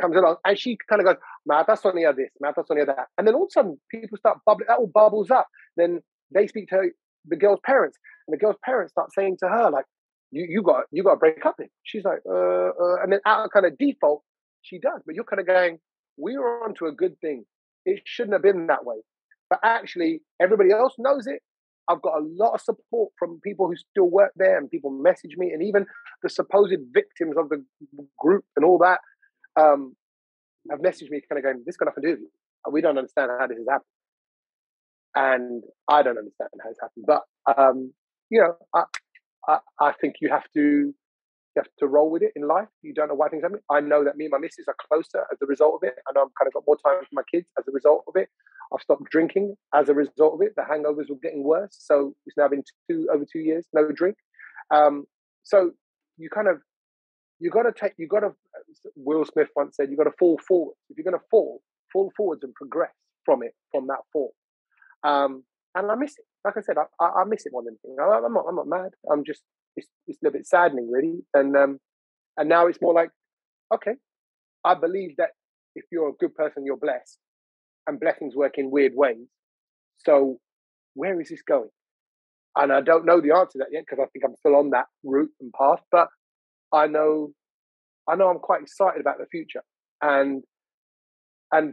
B: Comes along and she kind of goes, Mata Sonia this, Mata Sonia that. And then all of a sudden people start bubbling, that all bubbles up. Then they speak to the girl's parents, and the girl's parents start saying to her, like, you got to break up with him. She's like, and then out of kind of default, she does. But you're kind of going, we were onto a good thing. It shouldn't have been that way. But actually, everybody else knows it. I've got a lot of support from people who still work there, and people message me, and even the supposed victims of the group and all that have messaged me kind of going, this got nothing to do with you. We don't understand how this has happened. And I don't understand how it's happened. But, I think you have to roll with it in life. You don't know why things happen. I know that me and my missus are closer as a result of it. I know I've kind of got more time for my kids as a result of it. I've stopped drinking as a result of it. The hangovers were getting worse. So it's now been over 2 years, no drink. So Will Smith once said, you got to fall forward. If you're going to fall forwards and progress from that fall. And I miss it. Like I said, I miss it more than anything. I'm not mad. I'm just, it's a little bit saddening really. And now it's more like, okay, I believe that if you're a good person, you're blessed, and blessings work in weird ways. So where is this going? And I don't know the answer to that yet, because I think I'm still on that route and path, but I know I'm quite excited about the future. And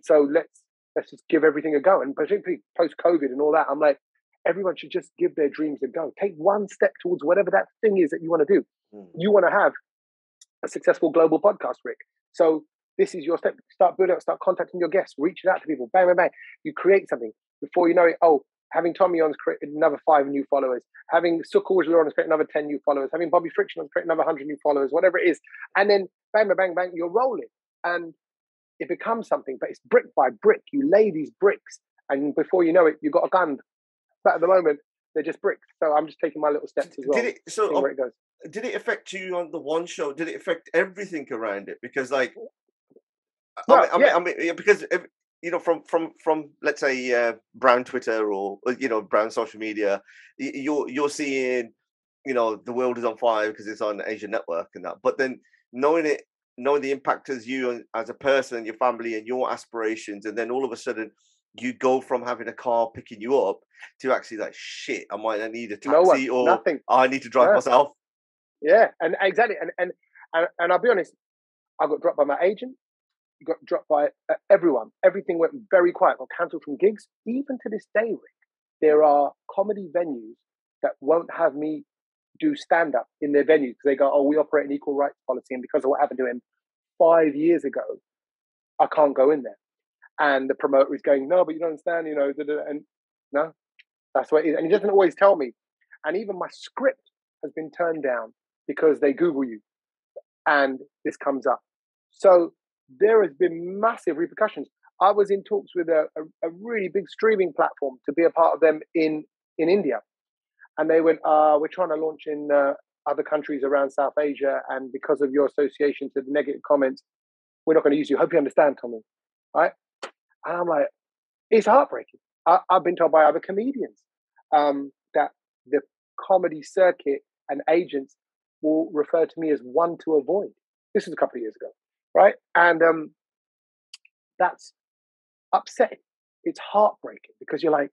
B: so let's just give everything a go. And particularly post-COVID and all that, I'm like, everyone should just give their dreams a go. Take one step towards whatever that thing is that you want to do. You want to have a successful global podcast, Rick. So this is your step. Start building up, start contacting your guests, reaching out to people. Bang, bang, bang. You create something. Before you know it, having Tommy on's created another 5 new followers. Having Sikh on's created another 10 new followers. Having Bobby Friction on's created another 100 new followers, whatever it is. And then bang, bang, bang, bang, you're rolling. And it becomes something, but it's brick by brick. You lay these bricks, and before you know it, you've got a gun. But at the moment, They're just bricks. So I'm just taking my little steps as well. Seeing where it goes.
A: Did it affect you on the one show? Did it affect everything around it? Because like, I mean, because from let's say brown Twitter or brown social media, you're seeing the world is on fire because it's on Asian Network and that. But then knowing the impact as you as a person, your family, and your aspirations, and then all of a sudden you go from having a car picking you up to actually like, shit, I might need a taxi
B: nothing.
A: I need to drive myself.
B: Yeah, and exactly, and I'll be honest, I got dropped by my agent, got dropped by everyone. Everything went very quiet. Got cancelled from gigs. Even to this day, Rick, there are comedy venues that won't have me do stand up in their venues because they go, "Oh, we operate an equal rights policy," and because of what happened to him 5 years ago, I can't go in there. And the promoter is going, "No, but you don't understand, and no, that's what it is." And he doesn't always tell me. And even my script has been turned down because they Google you and this comes up. So there has been massive repercussions. I was in talks with a really big streaming platform to be a part of them in India. And they went, we're trying to launch in other countries around South Asia. And because of your association to the negative comments, we're not going to use you. Hope you understand, Tommy. Right? And I'm like, it's heartbreaking. I've been told by other comedians that the comedy circuit and agents will refer to me as one to avoid. This was a couple of years ago, right? And that's upsetting. It's heartbreaking because you're like,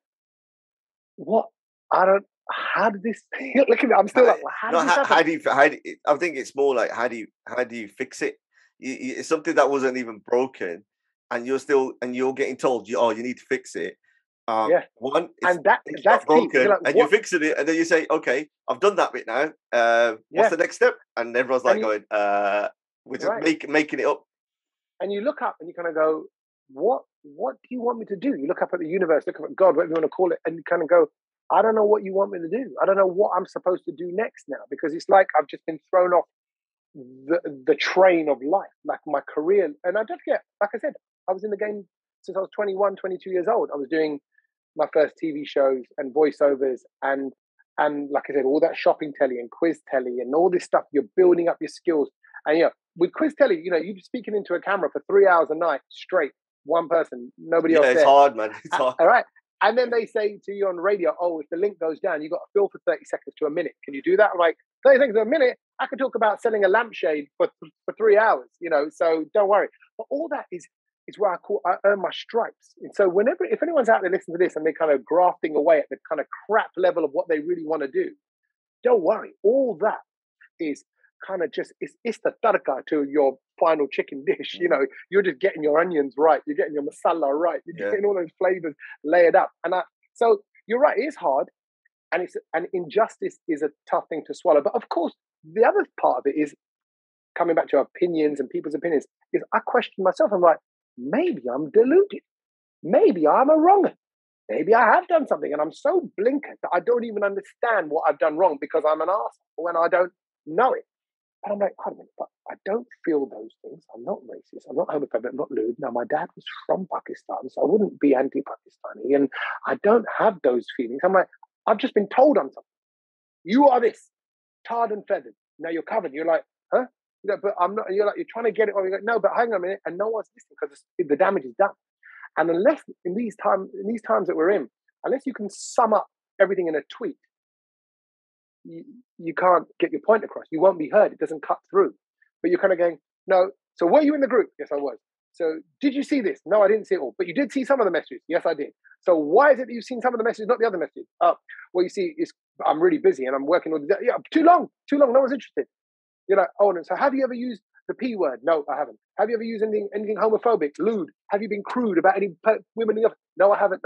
B: what? How did this? Look at me. I'm still like, well, how did this happen?
A: I think it's more like how do you fix it? It's something that wasn't even broken, and you're getting told, you need to fix it. One, it's not broken, like, and you're fixing it, and then you say, "Okay, I've done that bit now. What's the next step?" And everyone's like going, "We're just making it up."
B: And you look up and you kind of go, "What do you want me to do?" You look up at the universe, look up at God, whatever you want to call it, and you kind of go, "I don't know what you want me to do. I don't know what I'm supposed to do next now," because it's like I've just been thrown off the train of life, like my career. And I don't forget, like I said, I was in the game since I was 21, 22 years old. I was doing my first TV shows and voiceovers and like I said, all that shopping telly and quiz telly and all this stuff. You're building up your skills. And with quiz telly, you're speaking into a camera for 3 hours a night straight, one person, nobody else.
A: Yeah, it's hard, man. It's hard.
B: All right. And then they say to you on radio, "Oh, if the link goes down, you got to fill for 30 seconds to a minute. Can you do that?" I'm like, 30 seconds to a minute? I could talk about selling a lampshade for 3 hours, so don't worry. But all that is where I earn my stripes. And so if anyone's out there listening to this and they're kind of grafting away at the kind of crap level of what they really want to do, don't worry. All that is kind of just, it's the tadka to your final chicken dish. You're just getting your onions right. You're getting your masala right. You're getting all those flavors layered up. And so you're right, it is hard. And injustice is a tough thing to swallow. But of course, the other part of it is coming back to opinions and people's opinions is I question myself. I'm like, maybe I'm deluded. Maybe I'm a wronger. Maybe I have done something and I'm so blinkered that I don't even understand what I've done wrong because I'm an arsehole when I don't know it. And I'm like, hold on a minute, but I don't feel those things. I'm not racist. I'm not homophobic. I'm not lewd. Now, my dad was from Pakistan, so I wouldn't be anti-Pakistani. And I don't have those feelings. I'm like, I've just been told I'm something. You are this, tarred and feathered. Now you're covered. You're like, huh? But I'm not. You're like, you're trying to get it. Or you're like, no, but hang on a minute. And no one's listening because the damage is done. And unless in these times that we're in, unless you can sum up everything in a tweet, you can't get your point across. You won't be heard. It doesn't cut through. But you're kind of going, no. So were you in the group? Yes, I was. So did you see this? No, I didn't see it all. But you did see some of the messages. Yes, I did. So why is it that you've seen some of the messages, not the other messages? Well, you see, I'm really busy and I'm working on the too long. No one's interested. You're like, oh, no. So have you ever used the P word? No, I haven't. Have you ever used anything homophobic, lewd? Have you been crude about any women in the office? No, I haven't.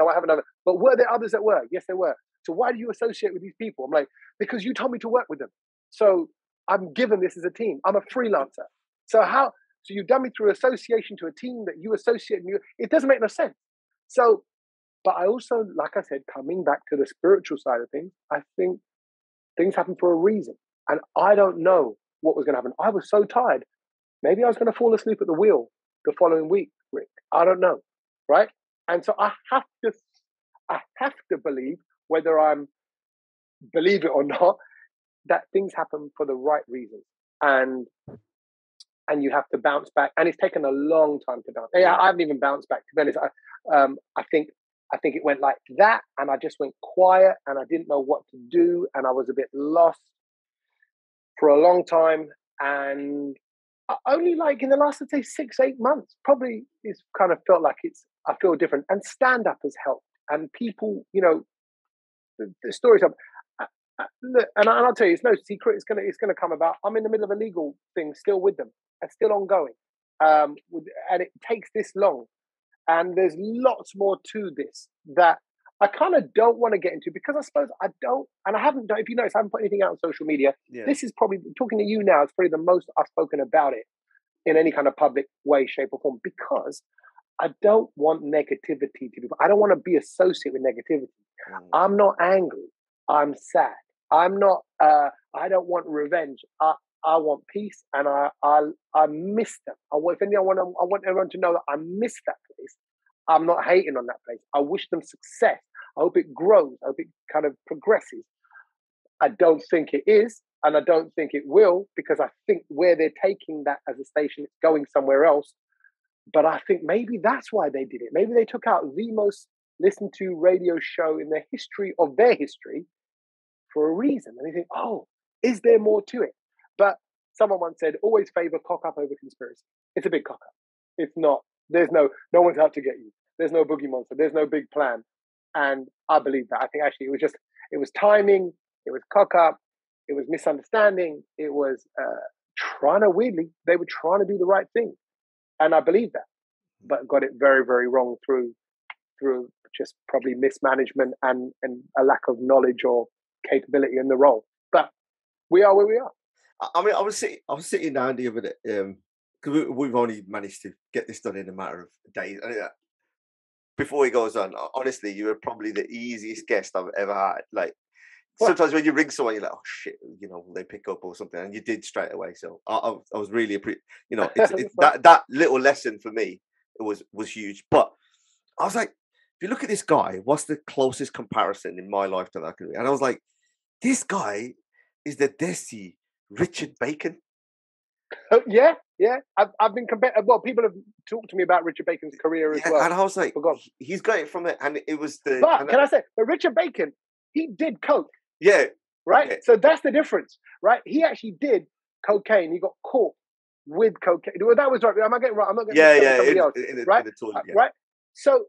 B: But were there others that were? Yes, there were. So why do you associate with these people? I'm like, because you told me to work with them. So I'm given this as a team. I'm a freelancer. So you've done me through association to a team that you associate me with. It doesn't make no sense. So, but I also, like I said, coming back to the spiritual side of things, I think things happen for a reason. And I don't know what was going to happen. I was so tired. Maybe I was going to fall asleep at the wheel the following week, Rick. I don't know. Right? And so I have to believe whether I'm believe it or not, that things happen for the right reasons, and you have to bounce back. And it's taken a long time to bounce. Yeah, I haven't even bounced back. To be honest, I think it went like that, and I just went quiet, and I didn't know what to do, and I was a bit lost for a long time. And only like in the last, I'd say 6-8 months, probably it's kind of felt like I feel different. And stand up has helped, and people, the stories of. Look, and I'll tell you, it's no secret. It's gonna come about. I'm in the middle of a legal thing, still with them. It's still ongoing, and it takes this long. And there's lots more to this that I kind of don't want to get into, because I suppose I don't, and I haven't done. If you notice, I haven't put anything out on social media. Yeah. This is probably, talking to you now, it's probably the most I've spoken about it in any kind of public way, shape, or form, because I don't want negativity to be. I don't want to be associated with negativity. I'm not angry. I'm sad. I'm not. I don't want revenge. I want peace, and I miss them. I want everyone to know that I miss that place. I'm not hating on that place. I wish them success. I hope it grows. I hope it kind of progresses. I don't think it is, and I don't think it will, because I think where they're taking that as a station, it's going somewhere else. But I think maybe that's why they did it. Maybe they took out the most listened to radio show in the history of their history for a reason. And they think, oh, is there more to it? But someone once said, always favor cock up over conspiracy. It's a big cock up. It's not. There's no one's out to get you. There's no boogie monster. There's no big plan. And I believe that. I think actually it was timing. It was cock up. It was misunderstanding. It was they were trying to do the right thing. And I believe that, but got it very, very wrong through just probably mismanagement and a lack of knowledge or capability in the role. But we are where we are.
A: I mean, I was sitting down the other day, because we've only managed to get this done in a matter of days. Before he goes on, honestly, you were probably the easiest guest I've ever had. Like, sometimes when you ring someone, you're like, oh shit, will they pick up or something? And you did straight away. So I was really it's that little lesson for me, it was huge. But I was like, if you look at this guy, what's the closest comparison in my life to that? And I was like, this guy is the Desi Richard Bacon.
B: Yeah. I've been compared. Well, people have talked to me about Richard Bacon's career as well.
A: And I was like, he's got it from it, and it was the.
B: But can I say, but Richard Bacon, he did coke.
A: Yeah.
B: Right. Okay. So that's the difference, right? He actually did cocaine. He got caught with cocaine. Well, that was right. Am I getting right? I'm not getting somebody else. Right. In the toilet, yeah. Right. So.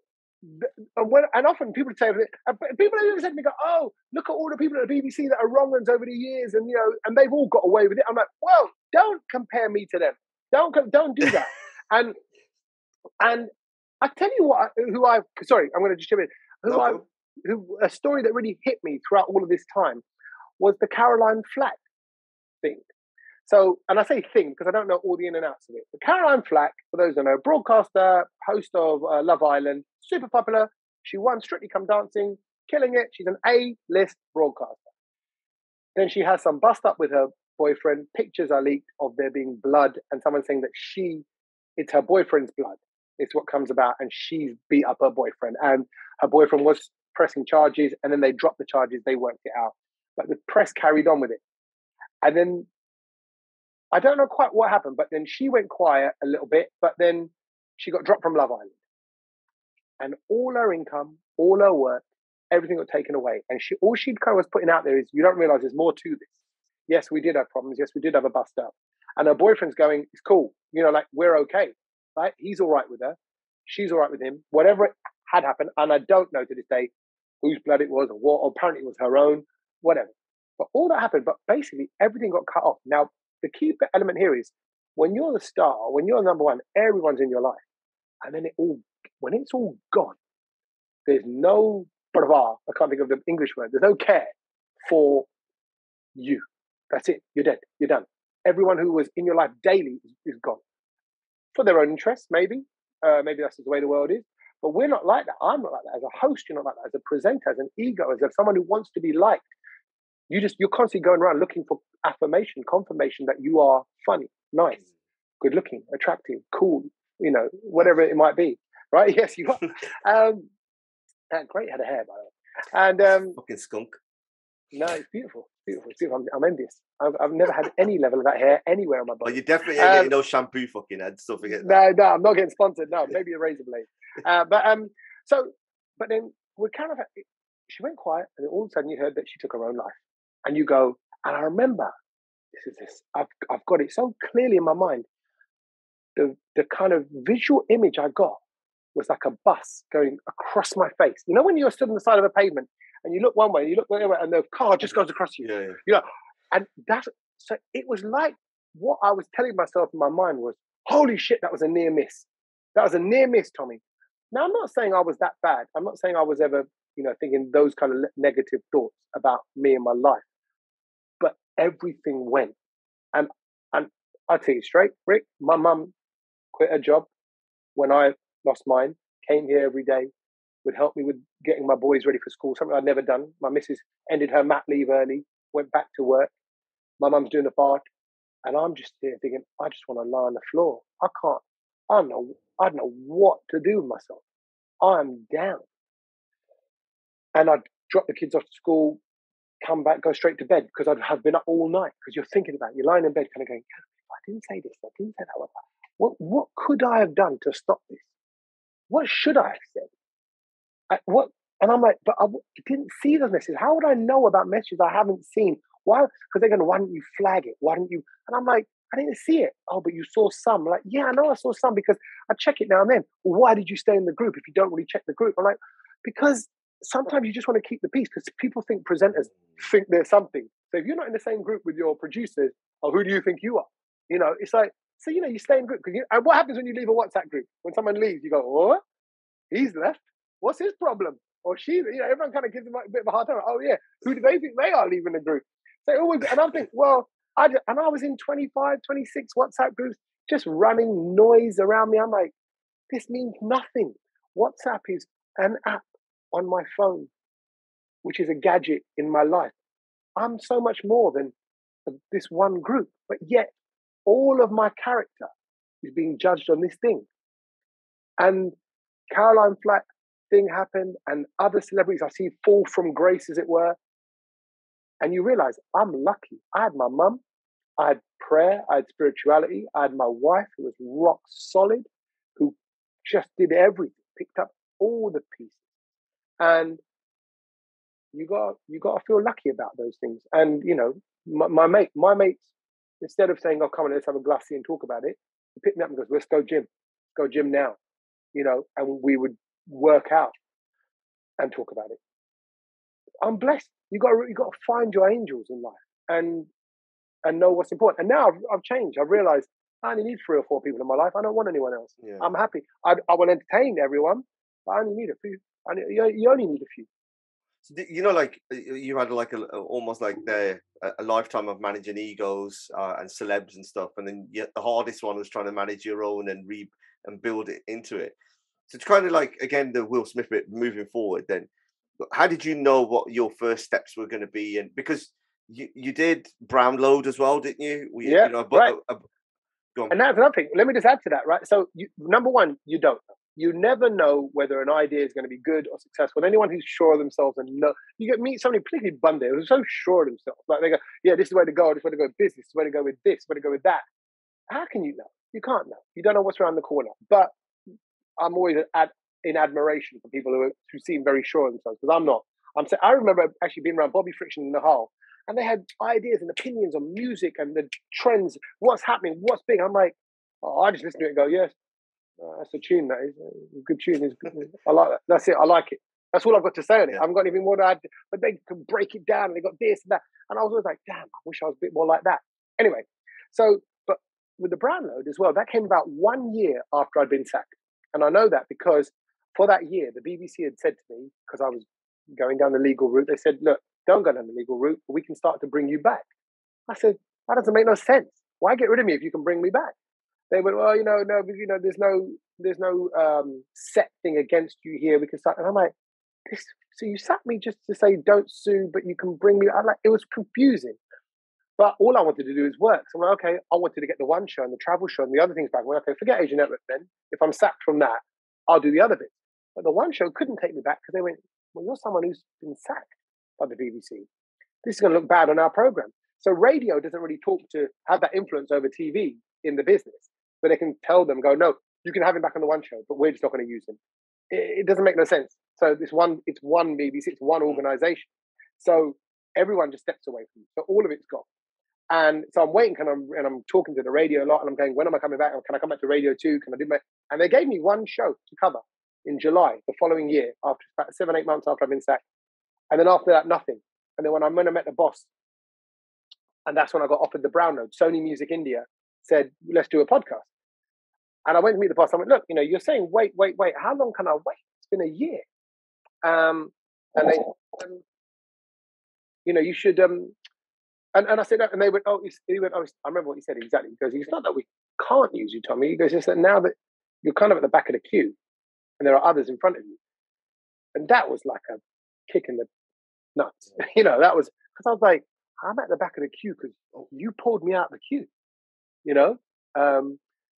B: And often people say, people have even said to me, "Oh, look at all the people at the BBC that are wrong ones over the years, and and they've all got away with it." I'm like, well, don't compare me to them. Don't do that. and I tell you what, I'm going to distribute a story that really hit me throughout all of this time was the Caroline Flack thing. So, and I say thing because I don't know all the in and outs of it. But Caroline Flack, for those who know, broadcaster, host of Love Island, super popular. She won Strictly Come Dancing, killing it. She's an A-list broadcaster. Then she has some bust up with her boyfriend. Pictures are leaked of there being blood, and someone saying that it's her boyfriend's blood. It's what comes about, and she's beat up her boyfriend. And her boyfriend was pressing charges, and then they dropped the charges. They worked it out. But the press carried on with it. And then I don't know quite what happened, but then she went quiet a little bit, but then she got dropped from Love Island. And all her income, all her work, everything got taken away. And all she kind of was putting out there is, you don't realize there's more to this. Yes, we did have problems. Yes, we did have a bust up. And her boyfriend's going, it's cool. We're okay. Right? He's all right with her. She's all right with him. Whatever had happened, and I don't know to this day whose blood it was or what, or apparently it was her own, whatever. But all that happened, but basically everything got cut off. Now, the key element here is when you're the star, when you're number one, everyone's in your life. And then when it's all gone, there's no bravado. I can't think of the English word. There's no care for you. That's it. You're dead. You're done. Everyone who was in your life daily is gone. For their own interests, maybe. Maybe that's the way the world is. But we're not like that. I'm not like that. As a host, you're not like that. As a presenter, as an ego, as someone who wants to be liked. You're constantly going around looking for affirmation, confirmation that you are funny, nice, good looking, attractive, cool, whatever it might be. Right? Yes, you are. Great head of hair, by the way. And
A: fucking skunk.
B: No, it's beautiful. Beautiful. It's beautiful. I'm envious. I've never had any level of that hair anywhere on my body.
A: Well, you definitely ain't getting no shampoo fucking head, so forget
B: that. No, I'm not getting sponsored. No, maybe a razor blade. But then we're kind of, she went quiet, and all of a sudden you heard that she took her own life. And you go, and I remember, I've got it so clearly in my mind. The kind of visual image I got was like a bus going across my face. You know, when you're stood on the side of a pavement and you look one way, you look the other way, and the car just goes across you.
A: Yeah.
B: You know, and so it was like what I was telling myself in my mind was, holy shit, that was a near miss. That was a near miss, Tommy. Now, I'm not saying I was that bad. I'm not saying I was ever, thinking those kind of negative thoughts about me and my life. But everything went. And I'll tell you straight, Rick, my mum quit her job when I lost mine, came here every day, would help me with getting my boys ready for school, something I'd never done. My missus ended her mat leave early, went back to work. My mum's doing the bath. And I'm just here thinking, I just want to lie on the floor. I don't know what to do with myself. I'm down. And I'd drop the kids off to school, come back, go straight to bed because I'd have been up all night because you're thinking about it. You're lying in bed kind of going, I didn't say this, I didn't say that. What could I have done to stop this? What should I have said? And I'm like, but I didn't see those messages. How would I know about messages I haven't seen? Why? Because they're going, why don't you flag it? Why don't you? And I'm like, I didn't see it. Oh, but you saw some. I'm like, yeah, I know I saw some because I check it now and then. Well, why did you stay in the group if you don't really check the group? I'm like, because sometimes you just want to keep the peace because people think presenters think they're something. So if you're not in the same group with your producers, who do you think you are? It's like, so, you stay in group. And what happens when you leave a WhatsApp group? When someone leaves, you go, oh, he's left. What's his problem? Or she, everyone kind of gives them a bit of a hard time. Oh, yeah, who do they think they are leaving the group? So always, and I'm thinking, well, I was in 25, 26 WhatsApp groups, just running noise around me. I'm like, this means nothing. WhatsApp is an app on my phone, which is a gadget in my life. I'm so much more than this one group, but yet all of my character is being judged on this thing. And Caroline Flack thing happened and other celebrities I see fall from grace, as it were. And you realize I'm lucky. I had my mum, I had prayer, I had spirituality, I had my wife who was rock solid, who just did everything, picked up all the pieces. And you got to feel lucky about those things. And my mates, instead of saying, "Oh, come on, let's have a glassy and talk about it," he picked me up and goes, "Let's go gym now," and we would work out and talk about it. I'm blessed. You got to find your angels in life and know what's important. And now I've changed. I've realized I only need 3 or 4 people in my life. I don't want anyone else. Yeah. I'm happy. I will entertain everyone, but I only need a few. You only need a few.
A: So, like you had almost like a lifetime of managing egos and celebs and stuff, and then the hardest one was trying to manage your own and build it into it. So it's kind of like, again, the Will Smith bit moving forward. Then, how did you know what your first steps were going to be? And because you did Brown Load as well, didn't you?
B: Yeah, right. And that's another thing. Let me just add to that, right? So, number one, you don't know. You never know whether an idea is going to be good or successful. And anyone who's sure of themselves and you meet somebody, particularly Banter, who's so sure of themselves. Like they go, yeah, this is the way to go. This is the way to go with business. This is the way to go with this. This is the way to go with that. How can you know? You can't know. You don't know what's around the corner. But I'm always in admiration for people who seem very sure of themselves, because I'm not. I remember actually being around Bobby Friction in Nahal, and they had ideas and opinions on music and the trends, what's happening, what's big. I'm like, I just listen to it and go, yes, that's a tune. That is a good tune. Is good. I like that. That's it. I like it. That's all I've got to say on it. I haven't got anything more to add. But they can break it down. And they got this and that. And I was always like, damn, I wish I was a bit more like that. Anyway, but with the Brown Load as well, that came about 1 year after I'd been sacked. And I know that because for that year, the BBC had said to me, because I was going down the legal route, they said, look, don't go down the legal route, but we can start to bring you back. I said, that doesn't make no sense. Why get rid of me if you can bring me back? They went, well, there's no set thing against you here. We can start. And I'm like, so you sacked me just to say don't sue, but you can bring me. It was confusing. But all I wanted to do is work. So I'm like, okay, I wanted to get the one show and the travel show and the other things back. Well, okay, forget Asian Network then. If I'm sacked from that, I'll do the other bit. But the one show couldn't take me back because they went, well, you're someone who's been sacked by the BBC. this is going to look bad on our program. So radio doesn't really have that influence over TV in the business, but they can tell them, go, no, you can have him back on the one show, but we're just not going to use him. It doesn't make no sense. So it's one BBC, it's one organization. So everyone just steps away from it. So all of it's gone. And so I'm waiting, and I'm talking to the radio a lot, and I'm going, when am I coming back? Can I come back to radio 2? Can I do my... And they gave me one show to cover in July, the following year, after about 7-8 months after I've been sacked. And then after that, nothing. And then when I met the boss, and that's when I got offered the brown note, Sony Music India said, let's do a podcast. And I went to meet the boss. I went, look, you're saying, wait. How long can I wait? It's been a year. And they, you should, and I said that, and they went, I remember what he said exactly. He goes, it's not that we can't use you, Tommy. He goes, it's that now that you're kind of at the back of the queue and there are others in front of you. And that was like a kick in the nuts. That was, because I was like, I'm at the back of the queue because you pulled me out of the queue,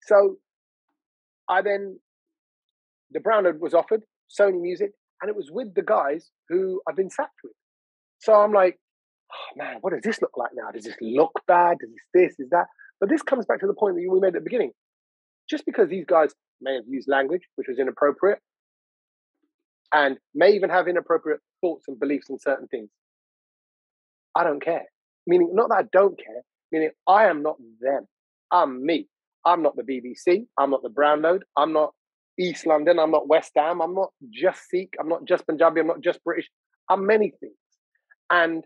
B: So the brown note was offered, Sony Music, and it was with the guys who I've been sacked with. So I'm like, oh man, what does this look like now? Does this look bad? Is that? But this comes back to the point that we made at the beginning. Just because these guys may have used language which was inappropriate and may even have inappropriate thoughts and beliefs in certain things, I don't care. Meaning, not that I don't care, meaning I am not them. I'm me. I'm not the BBC. I'm not the brown note. I'm not East London. I'm not West Ham. I'm not just Sikh. I'm not just Punjabi. I'm not just British. I'm many things. And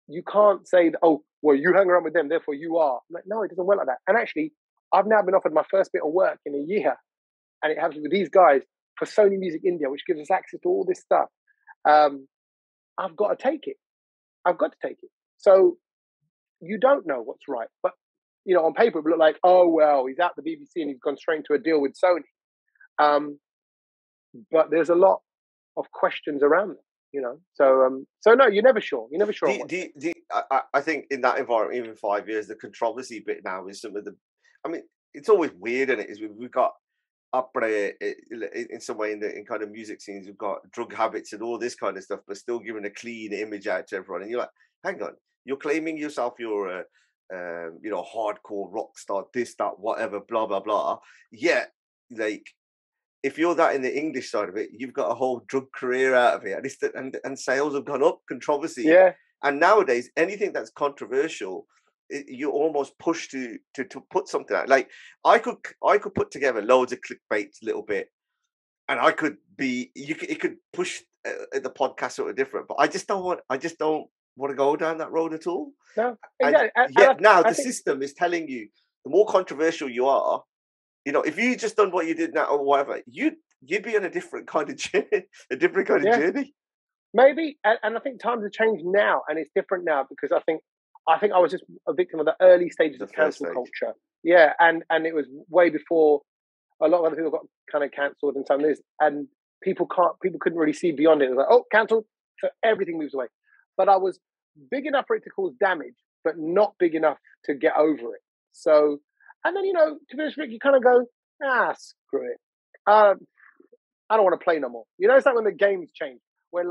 B: you can't say, that, oh, well, you hang around with them, therefore you are. I'm like, no, it doesn't work like that. And actually, I've now been offered my first bit of work in a year. And it happens with these guys for Sony Music India, which gives us access to all this stuff. I've got to take it. I've got to take it. So you don't know what's right. But, on paper, it would look like, oh, well, he's at the BBC and he's gone straight into a deal with Sony. But there's a lot of questions around them, So no, you're never sure. You're never sure.
A: I think in that environment, even 5 years, the controversy bit now is some of the... I mean, it's always weird, and we've got up in some way in kind of music scenes, we've got drug habits and all this kind of stuff, but still giving a clean image out to everyone. And you're like, hang on, you're claiming yourself you're a hardcore rock star, this, that, whatever, blah, blah, blah. Yet, like, if you're that in the English side of it, you've got a whole drug career out of it, and sales have gone up, controversy.
B: Yeah.
A: And nowadays, anything that's controversial, you're almost pushed to put something out. Like I could put together loads of clickbait a little bit, and it could push the podcast sort of different. But I just don't want to go down that road at all.
B: No, exactly.
A: The system is telling you the more controversial you are, if you just done what you did now or whatever, you'd be on a different kind of journey, journey.
B: Maybe, and I think times have changed now, and it's different now because I think I was just a victim of the early stages of cancel culture. Yeah, and it was way before a lot of other people got kind of cancelled and some of this, and people couldn't really see beyond it. It was like, oh, cancelled, so everything moves away. But I was big enough for it to cause damage, but not big enough to get over it. So, and then to be honest, Rick, you kind of go, screw it. I don't want to play no more. It's like when the games change, where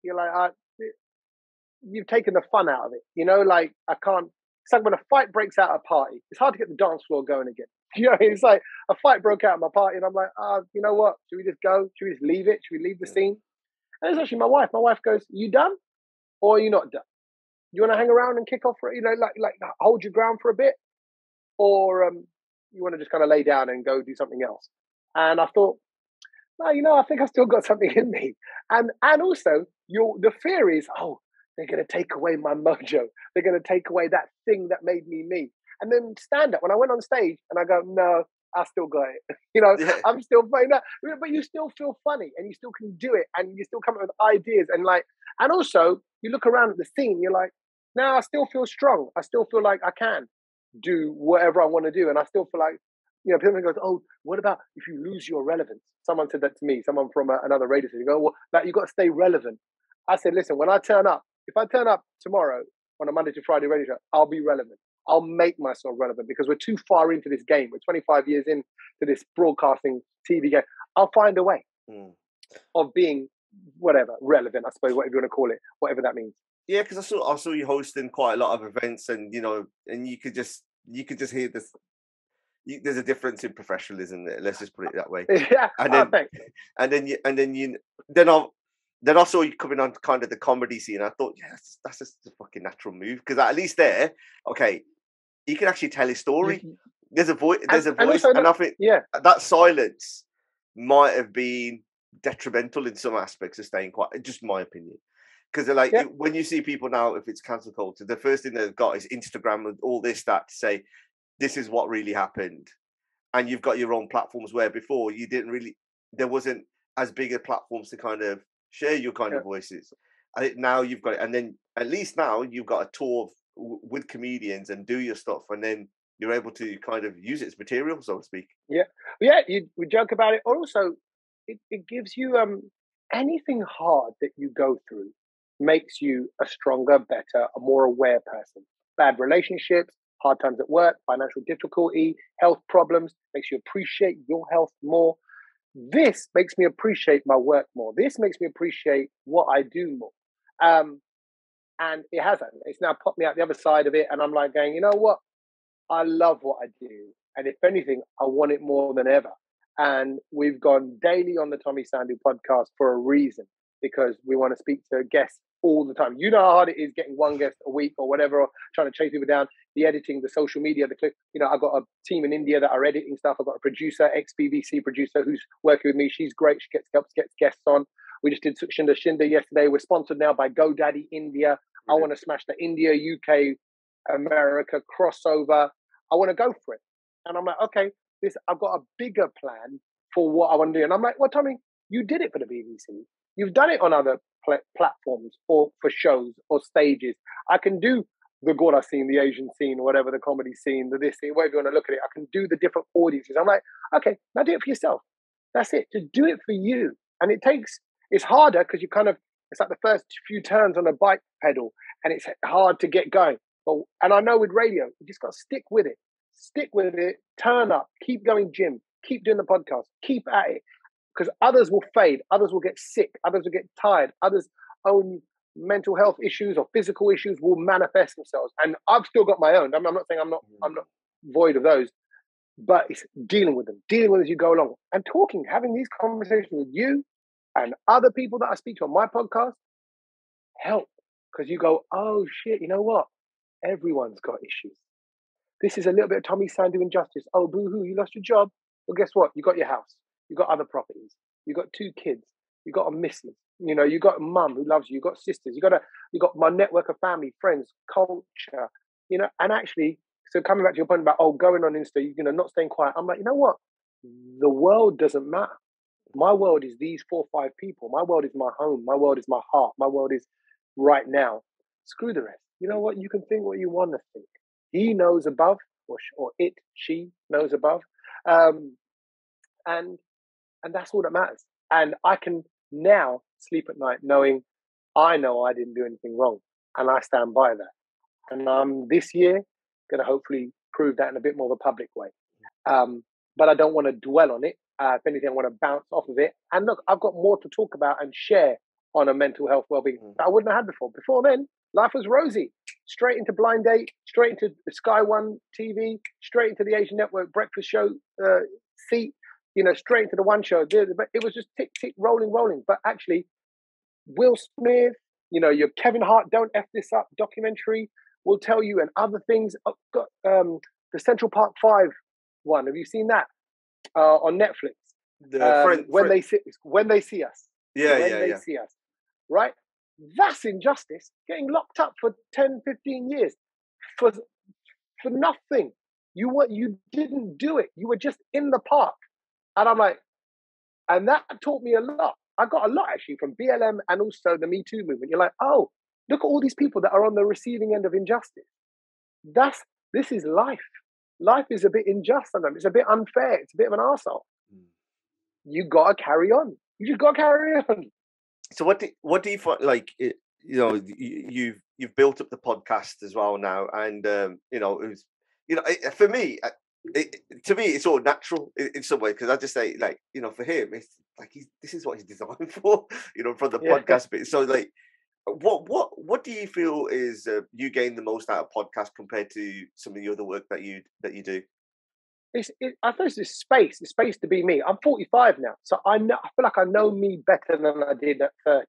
B: you're like, you've taken the fun out of it. Like I can't. It's like when a fight breaks out at a party. It's hard to get the dance floor going again. It's like a fight broke out at my party, and I'm like, you know what? Should we just go? Should we just leave it? Should we leave the scene? And it's actually my wife. My wife goes, "You done, or are you not done? You want to hang around and kick off for like hold your ground for a bit, or you want to just kind of lay down and go do something else?" And I thought, no, I think I still got something in me. And also, the fear is, they're going to take away my mojo. They're going to take away that thing that made me me. And then stand up. When I went on stage and I go, no, I still got it. Yeah. I'm still playing that. But you still feel funny and you still can do it. And you still come up with ideas. And also you look around at the scene, you're like, no, I still feel strong. I still feel like I can do whatever I want to do. And I still feel like, people go, oh, what about if you lose your relevance? Someone said that to me, someone from another radio station. You go, well, you got to stay relevant. I said, listen, when I turn up, if I turn up tomorrow on a Monday to Friday radio show, I'll be relevant. I'll make myself relevant because we're too far into this game. We're 25 years into this broadcasting TV game. I'll find a way of being whatever, relevant, I suppose, whatever you want to call it, whatever that means.
A: Yeah, because I saw you hosting quite a lot of events, and and you could just hear this. There's a difference in professionalism there. Let's just put it that way.
B: Yeah,
A: And then,
B: thanks.
A: then I saw you coming on kind of the comedy scene. I thought, yeah, that's just a fucking natural move, because at least there, okay, he can actually tell his story. There's a voice, and I think that silence might have been detrimental in some aspects of staying quiet. Just my opinion, because like when you see people now, if it's cancel culture, the first thing they've got is Instagram and all this that to say this is what really happened, and you've got your own platforms where before you didn't really, there wasn't as big a platforms to kind of share your kind of voices. I think now you've got it, and then at least now you've got a tour with comedians and do your stuff, and then you're able to kind of use it as material, so to speak.
B: We joke about it. Also, it gives you anything hard that you go through makes you a stronger, better, a more aware person. Bad relationships, hard times at work, financial difficulty, health problems, makes you appreciate your health more. This makes me appreciate my work more. This makes me appreciate what I do more. And it hasn't. It's now popped me out the other side of it, and I'm like going, you know what? I love what I do. And if anything, I want it more than ever. And we've gone daily on the Tommy Sandhu podcast for a reason, because we want to speak to guests all the time. You know how hard it is getting one guest a week or whatever, or trying to chase people down, the editing, the social media, the clip. I've got a team in India that are editing stuff. I've got a producer, ex-BBC producer, who's working with me. She's great. She gets guests on. We just did Shinda yesterday. We're sponsored now by GoDaddy India. I want to smash the India, UK, America crossover. I want to go for it. And I'm like, okay, I've got a bigger plan for what I want to do. And I'm like, well, Tommy, you did it for the BBC. You've done it on other platforms or for shows or stages. I can do the Gaana scene, the Asian scene, whatever, the comedy scene, the this scene, whatever you want to look at it. I can do the different audiences. I'm like, okay, now do it for yourself. That's it. Just do it for you. And it's harder because it's like the first few turns on a bike pedal, and it's hard to get going. And I know with radio, you just got to stick with it. Stick with it, turn up, keep going gym, keep doing the podcast, keep at it. Because others will fade, others will get sick, others will get tired, others' own mental health issues or physical issues will manifest themselves. And I've still got my own. I'm not saying I'm not void of those, but it's dealing with them as you go along. And having these conversations with you and other people that I speak to on my podcast help. Because you go, oh shit, you know what? Everyone's got issues. This is a little bit of Tommy Sandhu injustice. Oh, boo-hoo, you lost your job. Well, guess what? You got your house. You got other properties. You got 2 kids. You got a missus. You got a mum who loves you. You got sisters. You got my network of family, friends, culture. And actually, so coming back to your point about going on Insta, not staying quiet. I'm like, you know what? The world doesn't matter. My world is these 4 or 5 people. My world is my home. My world is my heart. My world is right now. Screw the rest. You know what? You can think what you want to think. He knows above, or she knows above, and that's all that matters. And I can now sleep at night knowing I know I didn't do anything wrong, and I stand by that. And I'm this year going to hopefully prove that in a bit more of a public way. But I don't want to dwell on it. If anything, I want to bounce off of it. And look, I've got more to talk about and share on a mental health well-being that I wouldn't have had before. Before then, life was rosy. Straight into Blind Date, straight into Sky One TV, straight into the Asian Network breakfast show seat, straight into the One Show. But it was just tick, tick, rolling. But actually, Will Smith, your Kevin Hart, Don't F This Up documentary will tell you, and other things. I've got the Central Park 5 one. Have you seen that on Netflix? When they see us. Yeah. See us, right? That's injustice. Getting locked up for 10, 15 years for nothing. You didn't do it. You were just in the park. And I'm like, and that taught me a lot. I got a lot actually from BLM and also the Me Too movement. You're like, oh, look at all these people that are on the receiving end of injustice. This is life. Life is a bit unjust sometimes. It's a bit unfair. It's a bit of an arsehole. You got to carry on. You just got to carry on.
A: So what do you find, like, you've built up the podcast as well now, and it was, for me, to me, it's all natural in some way, because I just say, like, for him, it's like this is what he's designed for, from the
B: Yeah.
A: podcast bit. So, like, what do you feel is you gain the most out of podcast compared to some of the other work that you do?
B: I suppose it's space to be me. I'm 45 now, so I feel like I know me better than I did at 30.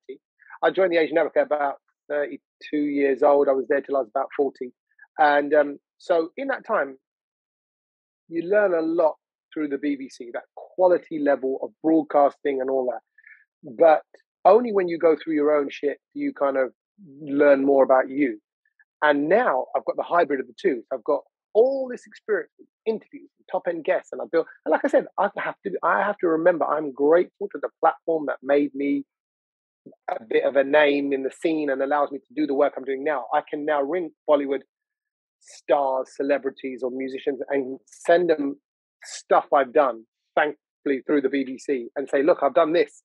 B: I joined the Asian Advocate about 32 years old. I was there till I was about 40, and so in that time, you learn a lot through the BBC, that quality level of broadcasting and all that. But only when you go through your own shit do you kind of learn more about you. And now I've got the hybrid of the two. So I've got all this experience with interviews, top end guests, and and like I said, I have to remember I'm grateful to the platform that made me a bit of a name in the scene and allows me to do the work I'm doing now. I can now ring Bollywood stars, celebrities, or musicians and send them stuff I've done, thankfully through the BBC, and say, look, I've done this.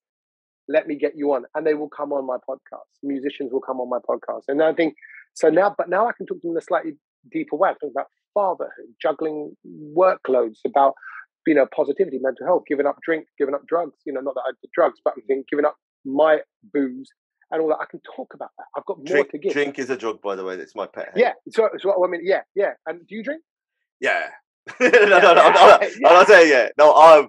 B: Let me get you on. And they will come on my podcast. Musicians will come on my podcast. And I think, now I can talk to them in a slightly deeper way. I talk about fatherhood, juggling workloads, about, positivity, mental health, giving up drink, giving up drugs, not that I did drugs, but I'm thinking giving up my booze and all that. I can talk about that. I've got more to give.
A: Drink is a drug, by the way. That's my pet hate.
B: Yeah. So I mean, yeah. And do you drink?
A: Yeah. I'll tell you, yeah. No, I'm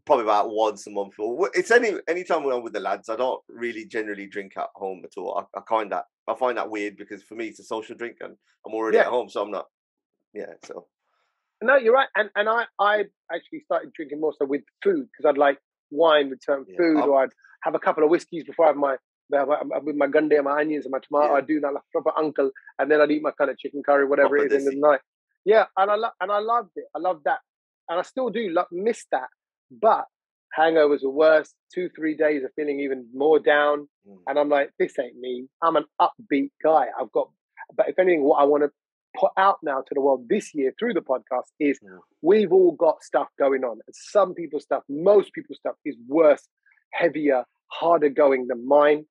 A: probably about once a month. It's any time when I'm with the lads. I don't really generally drink at home at all. I find that weird, because for me it's a social drink and I'm already at home, so I'm not. Yeah. So.
B: No, you're right. And I actually started drinking more so with food, because I'd like wine with certain food, or I'd have a couple of whiskeys before I have with my gunde and my onions and my tomato. I'd do that like a proper uncle, and then I'd eat my kind of chicken curry, whatever it is, in the night. Yeah, and I loved it. I loved that, and I still do miss that. But hangovers were worse. 2-3 days of feeling even more down, and I'm like, this ain't me. I'm an upbeat guy. But if anything, what I want to put out now to the world this year through the podcast is we've all got stuff going on, and some people's stuff, most people's stuff, is worse, heavier, harder going than mine.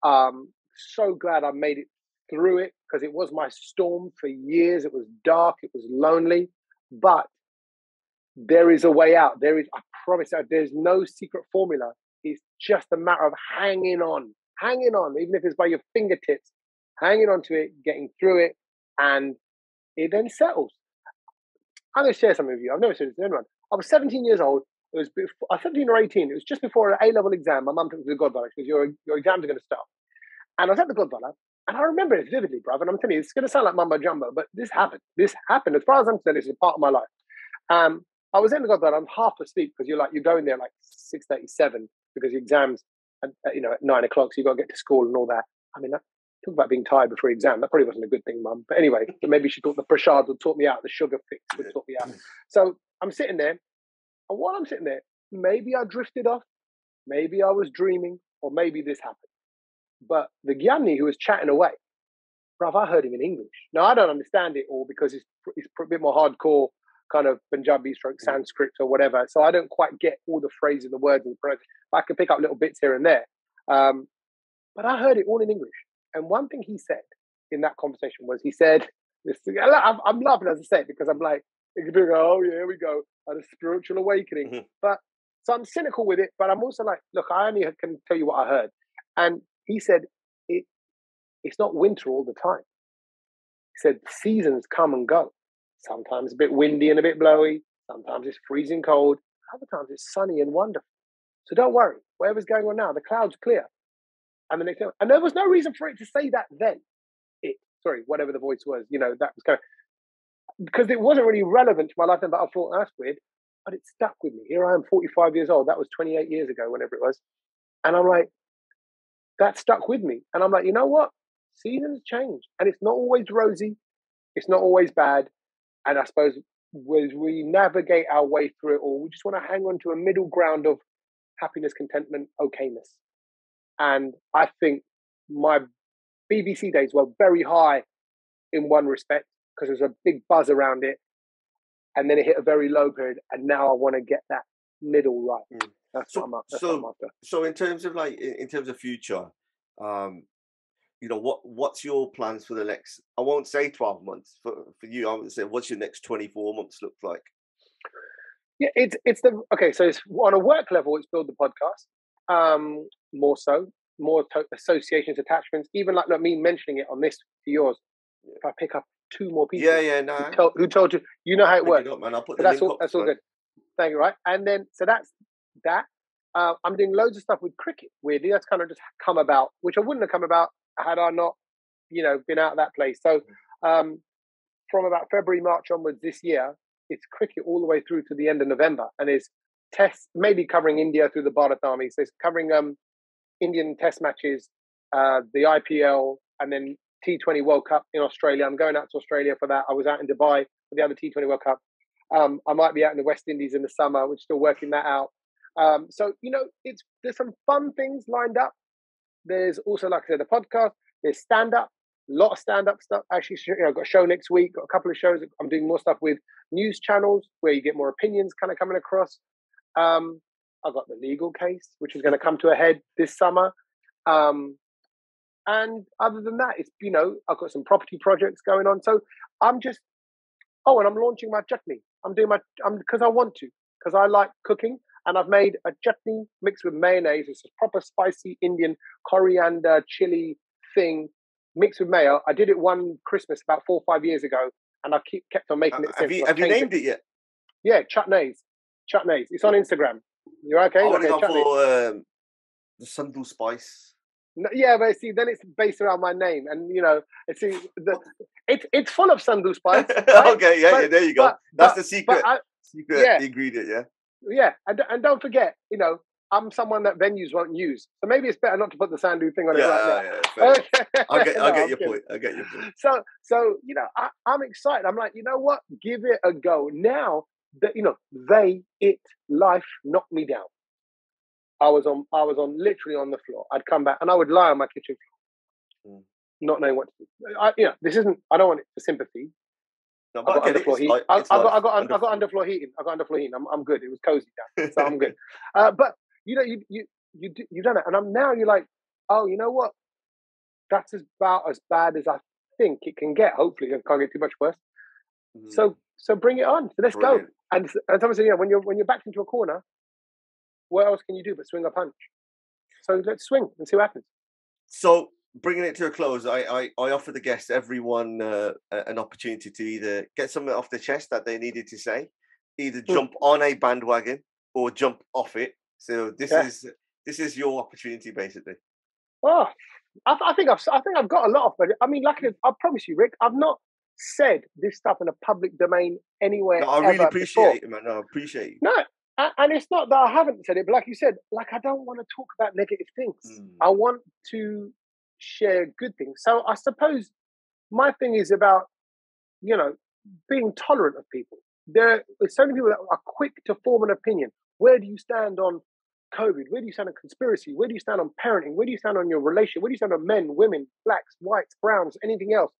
B: So glad I made it through it, because it was my storm for years. It was dark, it was lonely, but there is a way out. I promise that there's no secret formula. It's just a matter of hanging on, even if it's by your fingertips, hanging on to it, getting through it, and it then settles. I'm going to share something with you. I've never said this to anyone. I was 17 years old. It was 17 or 18. It was just before an A-level exam. My mum took me to the Godfather. She goes, your exams are going to start. And I was at the Godfather, and I remember it vividly, bruv. And I'm telling you, it's going to sound like mumbo jumbo, but this happened. This happened. As far as I'm concerned, this is a part of my life. I was in the Godfather. I'm half asleep, because you're going there like 6:37, because the exams, at 9 o'clock, so you got to get to school and all that. I mean, talk about being tired before exam. That probably wasn't a good thing, Mum. But anyway, maybe she thought the prasad would sort me out. The sugar fix would sort me out. So I'm sitting there. And while I'm sitting there, maybe I drifted off. Maybe I was dreaming. Or maybe this happened. But the Gyani who was chatting away, bruv, I heard him in English. Now, I don't understand it all, because it's a bit more hardcore kind of Punjabi stroke Sanskrit or whatever. So I don't quite get all the phrases, the words, and the pronunciation. I can pick up little bits here and there. But I heard it all in English. And one thing he said in that conversation was, he said, I'm laughing as I say it, because I'm like, oh, yeah, here we go, at a spiritual awakening.
A: Mm-hmm.
B: But so I'm cynical with it, but I'm also like, look, I only can tell you what I heard. And he said, it's not winter all the time. He said, seasons come and go. Sometimes a bit windy and a bit blowy. Sometimes it's freezing cold. Other times it's sunny and wonderful. So don't worry, whatever's going on now, the clouds clear. And the next day, and there was no reason for it to say that then. Whatever the voice was, that was kind of, because it wasn't really relevant to my life then, but I thought, that's weird. But it stuck with me. Here I am, 45 years old. That was 28 years ago, whenever it was. And I'm like, that stuck with me. And I'm like, you know what? Seasons change. And it's not always rosy. It's not always bad. And I suppose as we navigate our way through it all, we just want to hang on to a middle ground of happiness, contentment, okayness. And I think my BBC days were very high in one respect, because there's a big buzz around it. And then it hit a very low period. And now I want to get that middle right. That's what I'm after.
A: So in terms of in terms of future, what's your plans for the next, I won't say 12 months for you, I would say, what's your next 24 months look like?
B: Yeah, so it's on a work level, it's build the podcast. More so, associations, attachments, even like me mentioning it on this to yours. If I pick up 2 more people, who told you, you know how it works.
A: Man, I'll put
B: the link up. That's all good. Thank you. Right, and then so that's that. I'm doing loads of stuff with cricket. Weirdly, that's kind of just come about, which I wouldn't have come about had I not, been out of that place. So, from about February, March onwards this year, it's cricket all the way through to the end of November, and it's tests, maybe covering India through the Bharat. So it's covering Indian test matches, the IPL, and then T20 World Cup in Australia. I'm going out to Australia for that. I was out in Dubai for the other T20 World Cup. I might be out in the West Indies in the summer. We're still working that out. So, there's some fun things lined up. There's also, like I said, the podcast. There's stand-up, a lot of stand-up stuff. Actually, I've got a show next week, got a couple of shows. I'm doing more stuff with news channels where you get more opinions kind of coming across. I've got the legal case, which is going to come to a head this summer. And other than that, it's, I've got some property projects going on. So I'm just, and I'm launching my chutney. Because I want to, because I like cooking. And I've made a chutney mixed with mayonnaise. It's a proper spicy Indian coriander chili thing mixed with mayo. I did it one Christmas about 4 or 5 years ago, and I kept on making it since.
A: Have you named it yet?
B: Yeah, chutneys. It's on Instagram. You're okay?
A: I want to go for the Sandhu spice.
B: No, yeah, but see, then it's based around my name, and it's full of Sandhu spice. Right?
A: Okay, yeah, there you go. That's the secret ingredient, yeah.
B: Yeah, and don't forget, I'm someone that venues won't use, so maybe it's better not to put the Sandhu thing on it right now.
A: Yeah, I get your point.
B: So I'm excited. I'm like, you know what? Give it a go. Now that life knocked me down. I was on literally on the floor. I'd come back and I would lie on my kitchen floor, not knowing what to do. This isn't. I don't want it for sympathy.
A: No,
B: I got underfloor heating. I got underfloor heating. I'm good. It was cozy down, so I'm good. But you've done it, and now you're like, oh, you know what? That's about as bad as I think it can get. Hopefully, it can't get too much worse. So bring it on. So let's go. And someone said, when you're backed into a corner, what else can you do but swing a punch? So let's swing and see what happens.
A: So, bringing it to a close, I offer the guests, everyone, an opportunity to either get something off the chest that they needed to say, either jump on a bandwagon or jump off it. So this is your opportunity, basically.
B: Oh, I think I've got a lot of it. I mean, I promise you, Rick, I've not said this stuff in a public domain anywhere.
A: No, I really appreciate it, man. No, I appreciate it.
B: No, and it's not that I haven't said it, but like you said, I don't want to talk about negative things. I want to share good things. So I suppose my thing is about, being tolerant of people. There are so many people that are quick to form an opinion. Where do you stand on COVID? Where do you stand on conspiracy? Where do you stand on parenting? Where do you stand on your relationship? Where do you stand on men, women, blacks, whites, browns, anything else?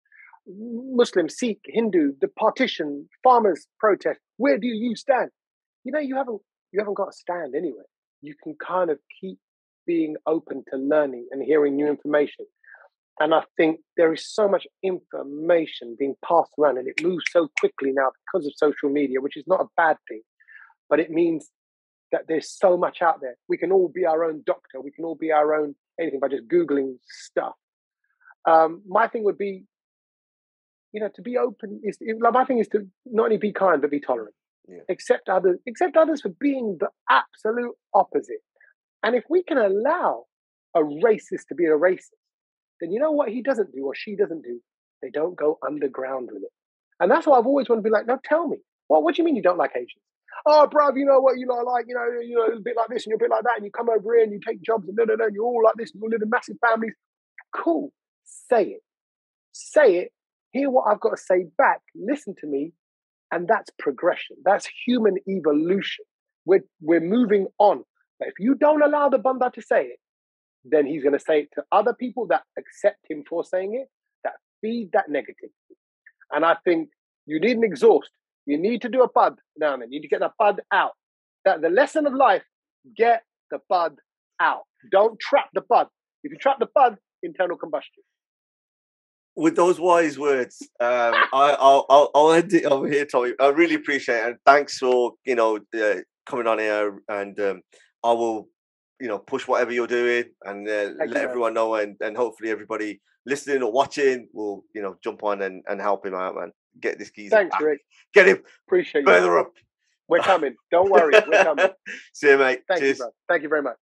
B: Muslim, Sikh, Hindu, the partition, farmers' protest. Where do you stand? You haven't got to stand anywhere. You can kind of keep being open to learning and hearing new information. And I think there is so much information being passed around, and it moves so quickly now because of social media, which is not a bad thing, but it means that there's so much out there. We can all be our own doctor. We can all be our own anything by just Googling stuff. My thing would be, to be open. My thing is to not only be kind, but be tolerant. Yeah. Accept others for being the absolute opposite. And if we can allow a racist to be a racist, then you know what he doesn't do or she doesn't do? They don't go underground with it. And that's why I've always wanted to be like, no, tell me. What do you mean you don't like Asians? Oh, bruv, you know what you like, you're a bit like this and you're a bit like that, and you come over here and you take jobs and you're all like this and you live in massive families. Cool. Say it. Hear what I've got to say back. Listen to me. And that's progression. That's human evolution. We're moving on. But if you don't allow the Banda to say it, then he's going to say it to other people that accept him for saying it, that feed that negativity. And I think you need an exhaust. You need to do a bud now and then. You need to get the bud out. That the lesson of life, get the bud out. Don't trap the bud. If you trap the bud, internal combustion.
A: with those wise words, I'll end it over here, Tommy. I really appreciate it, and thanks for coming on here. And I will, push whatever you're doing, and let everyone know, and hopefully everybody listening or watching will, jump on and help him out, man. Get this geezer.
B: Thanks,
A: back.
B: Rick.
A: Get him.
B: Appreciate
A: further up.
B: We're coming. Don't worry. We're coming.
A: See you, mate.
B: Thank
A: Cheers.
B: you, bro. Thank you very much.